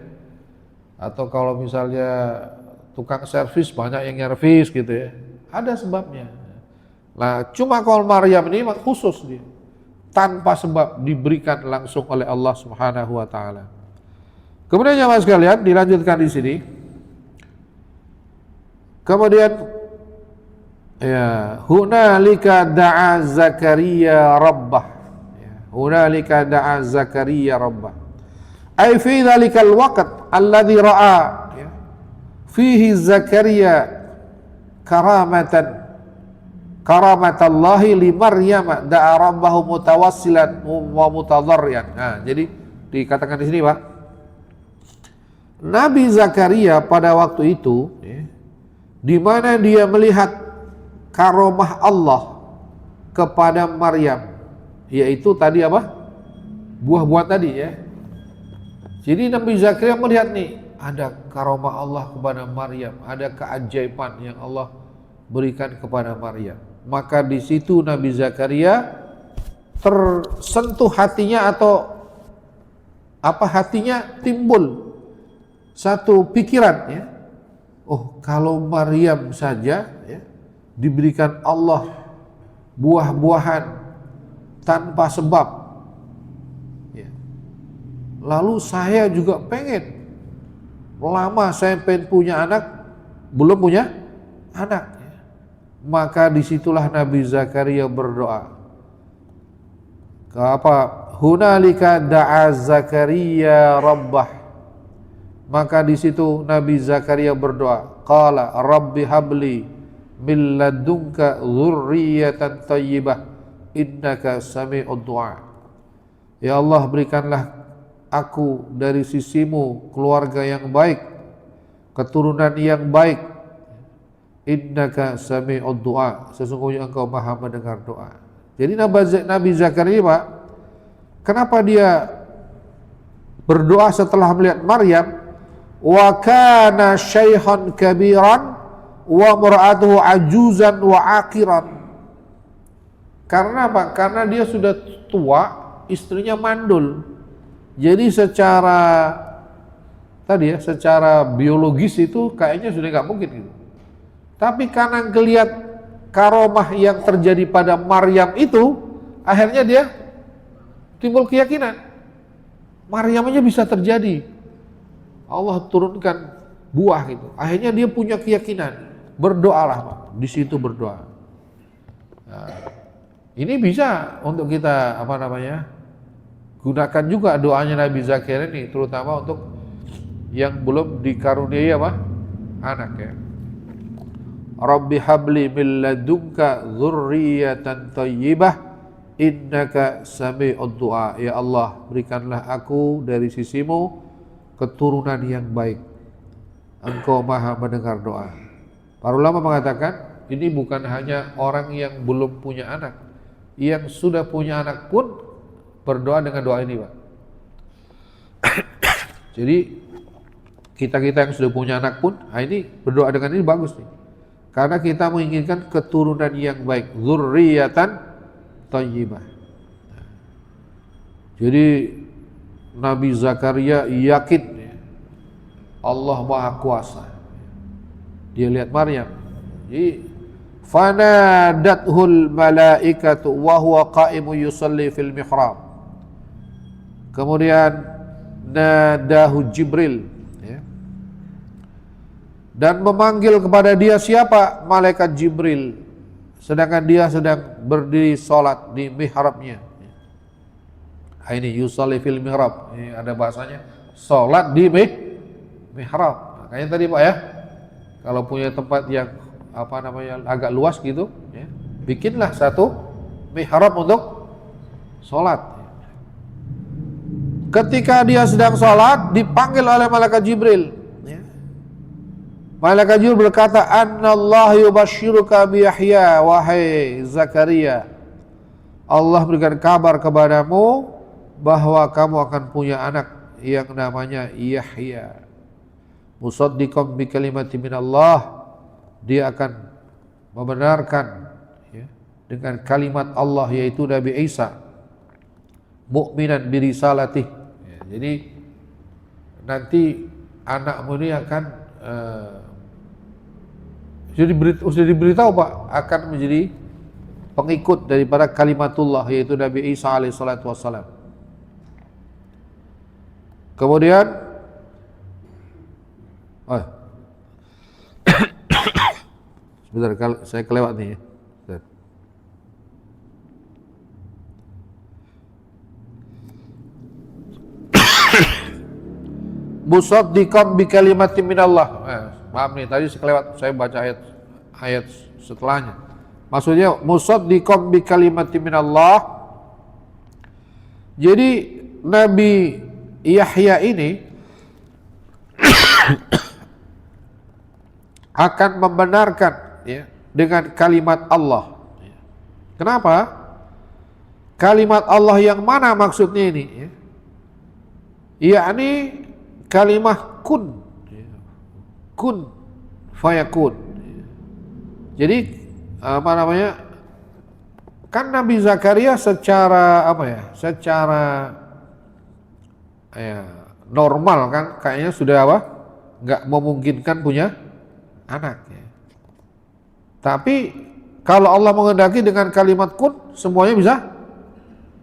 Atau kalau misalnya tukang servis banyak yang nyervis gitu ya. Ada sebabnya. Nah, cuma kalau Maryam ini khusus dia. Tanpa sebab diberikan langsung oleh Allah Subhanahu wa taala. Kemudian jemaah sekalian dilanjutkan di sini. Kemudian ya, hunalika da'a Zakaria rabbah. Ya, hunalika da'a Zakaria rabbah. Ai fi dzalikal waqt alladhi ra'a ya, fihi Zakaria karamatallahi li Maryam da'a rabbahu mutawassilan wa mutadarrian. Nah, jadi dikatakan di sini, Pak. Nabi Zakaria pada waktu itu ya, di mana dia melihat karomah Allah kepada Maryam, yaitu tadi apa? Buah-buah tadi ya. Jadi Nabi Zakaria melihat nih, ada karomah Allah kepada Maryam, ada keajaiban yang Allah berikan kepada Maryam. Maka di situ Nabi Zakaria tersentuh hatinya, atau apa, hatinya timbul satu pikiran ya. Oh, kalau Maryam saja ya, diberikan Allah buah-buahan tanpa sebab ya. Lalu saya juga pengen, lama saya pengen punya anak, belum punya anak ya. Maka disitulah Nabi Zakaria berdoa. Apa? Hunalika da'a Zakaria rabbah. Maka di situ Nabi Zakaria berdoa, qala rabbi habli min ladunka dzurriyyatan thayyibah innaka sami'ud du'a. Ya Allah, berikanlah aku dari sisimu keluarga yang baik, keturunan yang baik. Innaka sami'ud du'a, sesungguhnya engkau maha mendengar doa. Jadi Nabi Zakaria, Pak, kenapa dia berdoa setelah melihat Maryam? Wa kana syaikhan kabiran wa mar'atuhu ajuzan wa aqiran. Karena apa? Karena dia sudah tua, istrinya mandul. Jadi secara tadi ya, secara biologis itu kayaknya sudah nggak mungkin gitu. Tapi karena ngelihat karomah yang terjadi pada Maryam itu, akhirnya dia timbul keyakinan Maryam aja bisa terjadi. Allah turunkan buah gitu. Akhirnya dia punya keyakinan. Berdoalah, Pak. Di situ berdoa. Nah, ini bisa untuk kita apa namanya? Gunakan juga doanya Nabi Zakaria ini, terutama untuk yang belum dikaruniai apa? Anak ya. Rabbi habli min ladunka dzurriyyatan thayyibah innaka sami'ud du'a. Ya Allah, berikanlah aku dari sisimu keturunan yang baik. Engkau maha mendengar doa. Para ulama mengatakan ini bukan hanya orang yang belum punya anak, yang sudah punya anak pun berdoa dengan doa ini, Pak. Jadi kita yang sudah punya anak pun, ini berdoa dengan ini bagus nih. Karena kita menginginkan keturunan yang baik, dzurriyyatan thayyibah. Jadi Nabi Zakaria yakin Allah Maha Kuasa. Dia lihat Maryam. Jadi fanadathul malaikatu wa huwa qa'imun yusalli fil mihrab. Kemudian nadahu Jibril, ya. Dan memanggil kepada dia siapa? Malaikat Jibril. Sedangkan dia sedang berdiri salat di mihrabnya. Ini yusalli fil mihrab. Ini ada bahasanya salat di mihrab. Makanya tadi Pak ya, kalau punya tempat yang agak luas gitu, ya, bikinlah satu mihrab untuk salat. Ketika dia sedang salat, dipanggil oleh malaikat Jibril. Ya. Malaikat Jibril berkata, "Annallahu yubashshiruka bi Yahya, wahai Zakaria. Allah berikan kabar kepadamu bahwa kamu akan punya anak yang namanya Yahya. Musaddiqan bi kalimati minallah." Dia akan membenarkan, ya, dengan kalimat Allah, yaitu Nabi Isa. Mu'minan bi risalatih. Ya, jadi nanti anakmu ini akan sudah diberitahu Pak, akan menjadi pengikut daripada kalimatullah, yaitu Nabi Isa alaihissalatu wassalam. Kemudian sebentar, saya kelewat nih. Musaddiqan bi kalimatin minallah. Maaf nih, tadi saya kelewat, saya baca ayat setelahnya. Maksudnya musaddiqan bi kalimatin minallah. Jadi Nabi Yahya ini akan membenarkan, ya, dengan kalimat Allah. Kenapa? Kalimat Allah yang mana maksudnya ini? Ya, yakni kalimah kun, kun fayakun. Jadi kan Nabi Zakaria secara normal kan kayaknya sudah nggak memungkinkan punya anak, ya. Tapi kalau Allah menghendaki dengan kalimat kun, semuanya bisa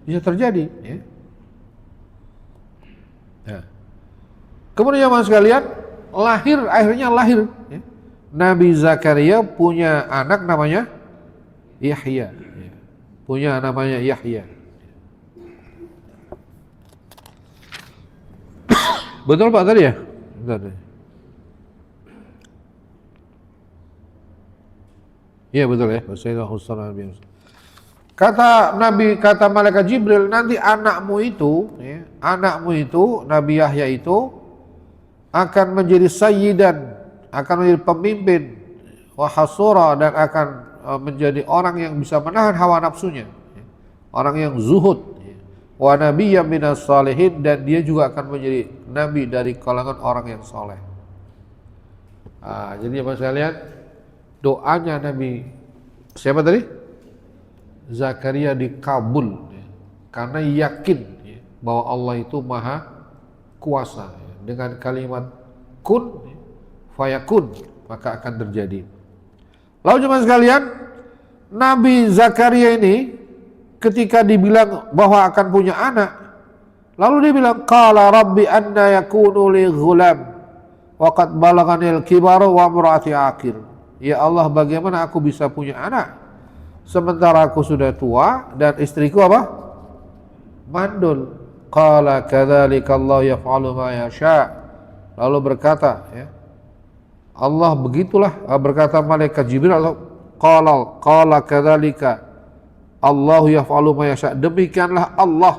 terjadi, ya. Nah. Kemudian teman sekalian, akhirnya lahir, ya. Nabi Zakaria punya anak namanya Yahya, ya. Punya namanya Yahya. Betul Pak tadi ya? Bentar. Iya betul ya. Kata malaikat Jibril, nanti anakmu itu, ya, Nabi Yahya itu akan menjadi sayyidan, akan menjadi pemimpin, wa hasura, dan akan menjadi orang yang bisa menahan hawa nafsunya, ya, orang yang zuhud, ya. Wa nabiyyan minas salihin, dan dia juga akan menjadi nabi dari kalangan orang yang soleh. Jadi Bapak sekalian, doanya Nabi siapa tadi? Zakaria dikabul, ya, karena yakin, ya, bahwa Allah itu maha kuasa, ya. Dengan kalimat kun, ya, fayakun, maka akan terjadi. Lalu jemaah sekalian, Nabi Zakaria ini ketika dibilang bahwa akan punya anak, lalu dia bilang, qala rabbi anna yakunu li ghulam wa qad balaghanil kibaru wa imraati aqir. Ya Allah, bagaimana aku bisa punya anak sementara aku sudah tua dan istriku mandul. Qala kadzalika Allah yaf'alu ma yasha. Lalu berkata, ya, Allah begitulah, berkata malaikat Jibril, qala kadzalika Allah yaf'alu ma yasha. Demikianlah Allah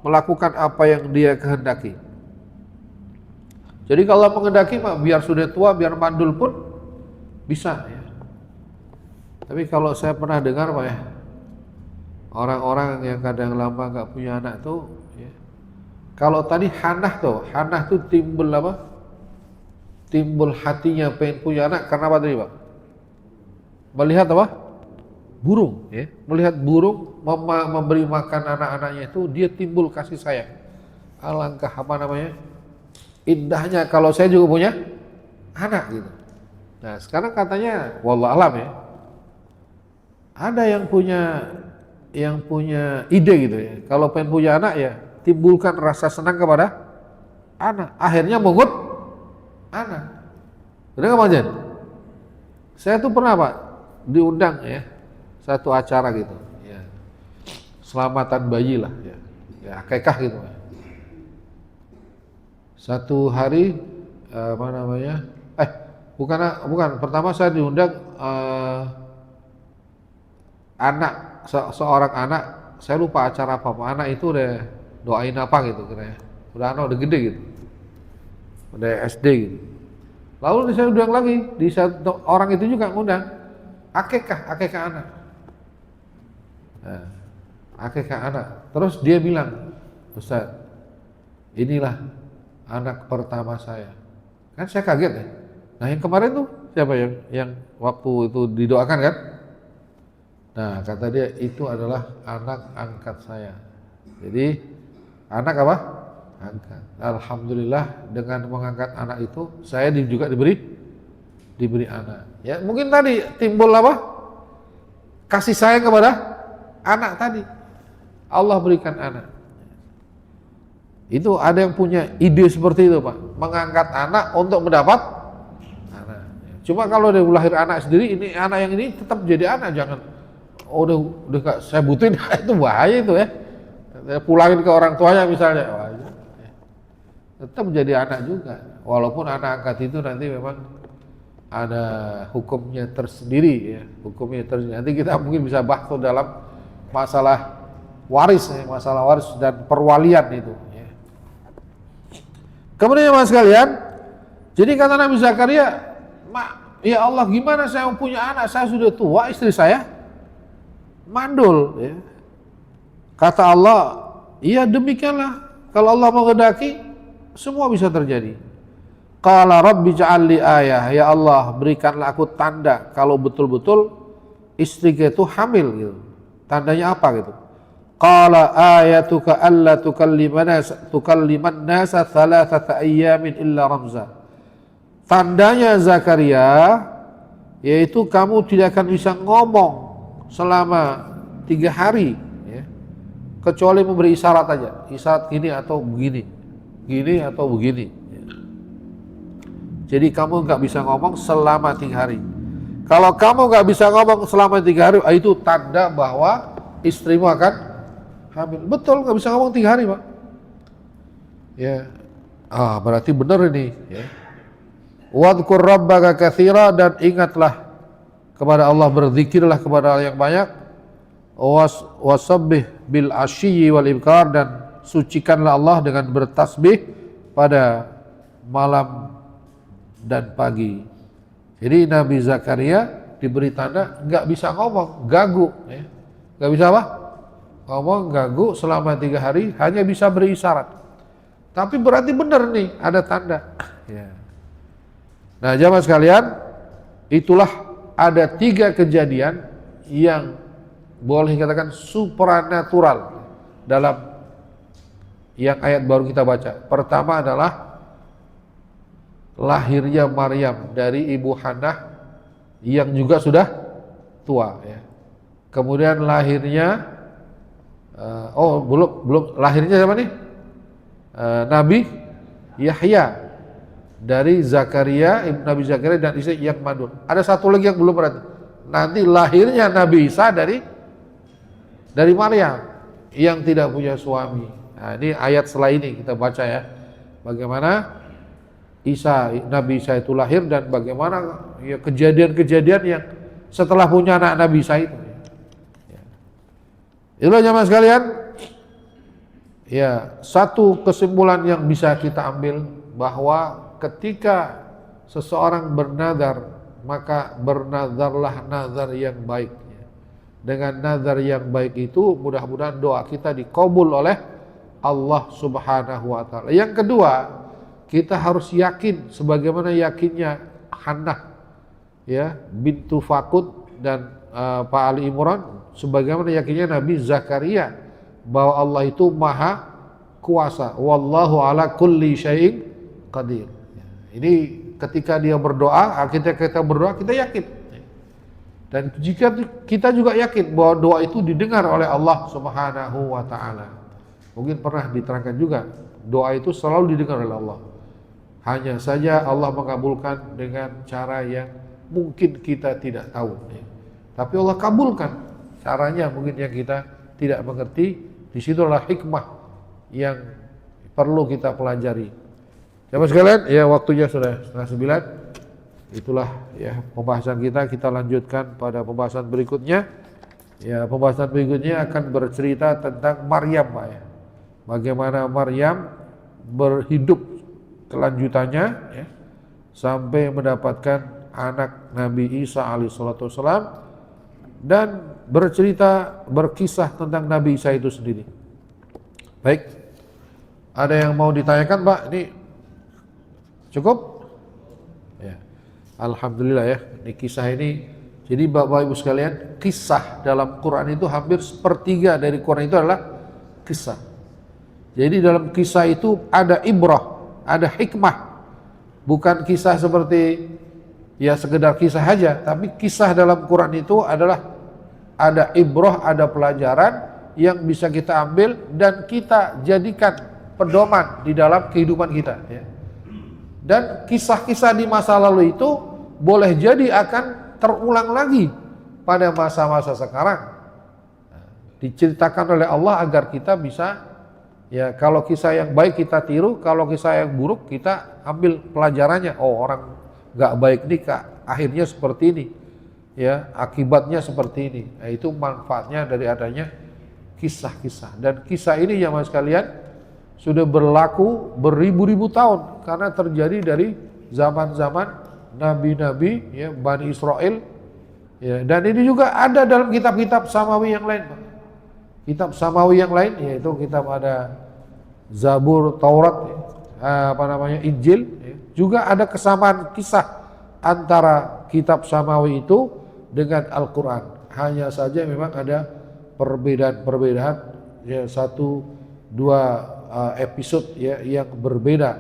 melakukan apa yang Dia kehendaki. Jadi kalau mengendaki Pak, biar sudah tua, biar mandul pun bisa ya. Tapi kalau saya pernah dengar Pak ya, orang-orang yang kadang lama nggak punya anak tuh ya, kalau tadi hanah tuh timbul apa? Timbul hatinya pengen punya anak karena apa tadi Pak? Melihat apa? Burung ya. Melihat burung memberi makan anak-anaknya itu, dia timbul kasih sayang. Alangkah apa namanya? Indahnya kalau saya juga punya anak gitu. Nah sekarang katanya wallah alam ya, ada yang punya ide gitu ya, kalau pengen punya anak ya timbulkan rasa senang kepada anak, akhirnya mungut anak. Benar nggak Bang Jen? Saya tuh pernah Pak diundang ya satu acara gitu ya, selamatan bayi lah ya, akikah gitu ya. Satu hari apa namanya? Bukan. Pertama saya diundang seorang anak, saya lupa acara apa. Anak itu udah doain apa gitu kira-kira. Udah gede gitu. Udah SD gitu. Lalu saya undang lagi, di satu orang itu juga ngundang akikah anak. Nah, akikah anak. Terus dia bilang, Ustaz, inilah anak pertama saya. Kan saya kaget ya. Nah yang kemarin tuh siapa yang waktu itu didoakan kan? Nah kata dia itu adalah anak angkat saya. Jadi anak apa? Angkat. Alhamdulillah dengan mengangkat anak itu saya juga diberi anak. Ya mungkin tadi timbul apa? Kasih sayang kepada anak tadi. Allah berikan anak. Itu ada yang punya ide seperti itu Pak, mengangkat anak untuk mendapat anak. Cuma kalau dia lahir anak sendiri, ini anak yang ini tetap jadi anak, jangan udah gak saya butuhin, itu bahaya itu ya. Pulangin ke orang tuanya misalnya, tetap jadi anak juga. Walaupun anak angkat itu nanti memang ada hukumnya tersendiri ya, Nanti kita mungkin bisa bahas dalam masalah waris dan perwalian itu. Kemudian mas sekalian, jadi kata Nabi Zakaria, ya Allah gimana saya punya anak, saya sudah tua, istri saya mandul ya. Kata Allah, iya demikianlah, kalau Allah menghendaki semua bisa terjadi. Qala rabbi ja'alli ayah, ya Allah berikanlah aku tanda kalau betul-betul istri itu hamil gitu. Tandanya apa gitu? Qala ayatuka alla tukalliman nasa thalathata ayyamin illa ramza. Tandanya Zakaria yaitu kamu tidak akan bisa ngomong selama 3 hari ya, kecuali memberi isyarat aja, isyarat gini atau begini, ya. Jadi kamu nggak bisa ngomong selama 3 hari. Kalau kamu nggak bisa ngomong selama 3 hari, itu tanda bahwa istrimu akan hamil. Betul, nggak bisa ngomong 3 hari Pak ya. Berarti benar ini ya. Wadhkur rabbaka katsira, dan ingatlah kepada Allah, berzikirlah kepada Allah yang banyak. Wasabbih bil ashiyyi wal ibkar, dan sucikanlah Allah dengan bertasbih pada malam dan pagi. Jadi Nabi Zakaria diberi tanda nggak bisa ngomong, gagu ya. Nggak bisa apa? Ngomong, gagu selama 3 hari, hanya bisa beri isyarat. Tapi berarti benar nih, ada tanda ya. Nah jamaah sekalian, itulah ada 3 kejadian yang boleh dikatakan supranatural dalam yang ayat baru kita baca. Pertama adalah lahirnya Maryam dari ibu Hannah yang juga sudah tua ya. Kemudian lahirnya belum lahirnya siapa nih? Nabi Yahya dari Nabi Zakaria dan istri yang mandul. Ada satu lagi yang belum berarti. Nanti lahirnya Nabi Isa dari Maryam yang tidak punya suami. Nah, ini ayat setelah ini kita baca ya. Bagaimana Nabi Isa itu lahir dan bagaimana ya kejadian-kejadian yang setelah punya anak Nabi Isa itu. Itulah jamaah sekalian. Ya, satu kesimpulan yang bisa kita ambil bahwa ketika seseorang bernazar, maka bernazarlah nazar yang baik. Dengan nazar yang baik itu mudah-mudahan doa kita dikabul oleh Allah Subhanahu wa taala. Yang kedua, kita harus yakin sebagaimana yakinnya Hannah ya bintu Fakut dan Pak Ali Imran, sebagaimana yakinnya Nabi Zakaria bahwa Allah itu maha kuasa. Wallahu ala kulli syai'in qadir. Ini ketika dia berdoa, kita berdoa kita yakin. Dan jika kita juga yakin bahwa doa itu didengar oleh Allah Subhanahu wa taala. Mungkin pernah diterangkan juga, doa itu selalu didengar oleh Allah. Hanya saja Allah mengabulkan dengan cara yang mungkin kita tidak tahu. Tapi Allah kabulkan. Caranya mungkin yang kita tidak mengerti. Disitulah hikmah yang perlu kita pelajari. Jemaah sekalian, ya waktunya sudah 8:30. Itulah ya pembahasan kita lanjutkan pada pembahasan berikutnya. Ya, pembahasan berikutnya akan bercerita tentang Maryam, Pak ya. Bagaimana Maryam berhidup kelanjutannya ya, sampai mendapatkan anak Nabi Isa alaihissalam dan berkisah tentang Nabi Isa itu sendiri. Baik. Ada yang mau ditanyakan, Pak? Ini cukup? Ya. Alhamdulillah ya, ini kisah ini. Jadi Bapak Ibu sekalian, kisah dalam Quran itu hampir sepertiga dari Quran itu adalah kisah. Jadi dalam kisah itu ada ibrah, ada hikmah. Bukan kisah seperti ya sekedar kisah saja, tapi kisah dalam Quran itu adalah ada ibrah, ada pelajaran yang bisa kita ambil dan kita jadikan pedoman di dalam kehidupan kita ya. Dan kisah-kisah di masa lalu itu boleh jadi akan terulang lagi pada masa-masa sekarang. Diceritakan oleh Allah agar kita bisa, ya kalau kisah yang baik kita tiru, kalau kisah yang buruk kita ambil pelajarannya. Oh, orang gak baik nih akhirnya seperti ini, ya akibatnya seperti ini. Nah, itu manfaatnya dari adanya kisah-kisah. Dan kisah ini ya mas kalian sudah berlaku beribu-ribu tahun karena terjadi dari zaman-zaman nabi-nabi ya Bani Israel ya, dan ini juga ada dalam kitab-kitab samawi yang lain. Kitab samawi yang lain yaitu kitab ada Zabur, Taurat ya, Injil ya. Juga ada kesamaan kisah antara kitab samawi itu dengan Al-Qur'an. Hanya saja memang ada perbedaan-perbedaan ya, 1-2 episode ya yang berbeda,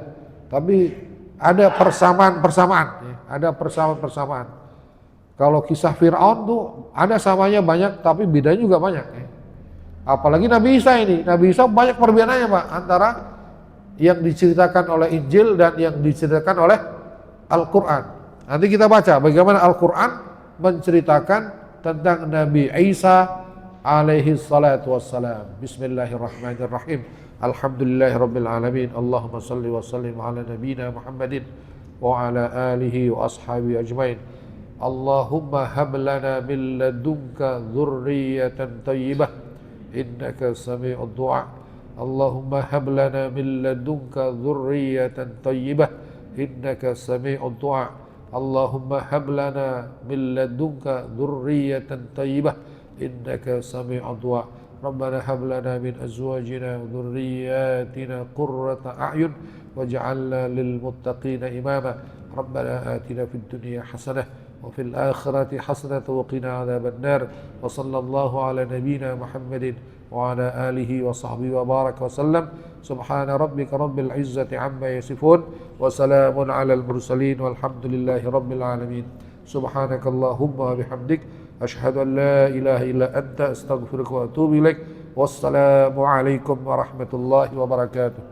tapi ada persamaan-persamaan ya, ada persamaan-persamaan. Kalau kisah Fir'aun tuh ada samanya banyak tapi bedanya juga banyak ya. Apalagi Nabi Isa ini, Nabi Isa banyak perbedaannya Pak antara yang diceritakan oleh Injil dan yang diceritakan oleh Al-Quran. Nanti kita baca bagaimana Al-Quran menceritakan tentang Nabi Isa alaihi salatu wassalam. Bismillahirrahmanirrahim. Alhamdulillahirabbil alamin. Allahumma salli wa sallim ala nabiyyina Muhammadin wa ala alihi wa ashabihi ajmain. Allahumma hab lana min ladunka dzurriyyatan thayyibah innaka sami'ud du'a. Allahumma hab lana min ladunka dzurriyyatan thayyibah innaka sami'ud du'a. Allahumma hab lana min ladunka dzurriyyatan thayyibah innaka sami'ud du'a. ربنا هب لنا من أزواجنا وذرياتنا قرة أعين واجعلنا للمتقين إماما ربنا آتنا في الدنيا حسنة وفي الآخرة حسنة وقنا عذاب النار وصلى الله على نبينا محمد وعلى آله وصحبه وبارك وسلم سبحان ربك رب العزة عما يصفون وسلام على المرسلين والحمد لله رب العالمين سبحانك اللهم وبحمدك أشهد أن لا إله إلا أنت أستغفرك وأتوب إليك والسلام عليكم ورحمة الله وبركاته.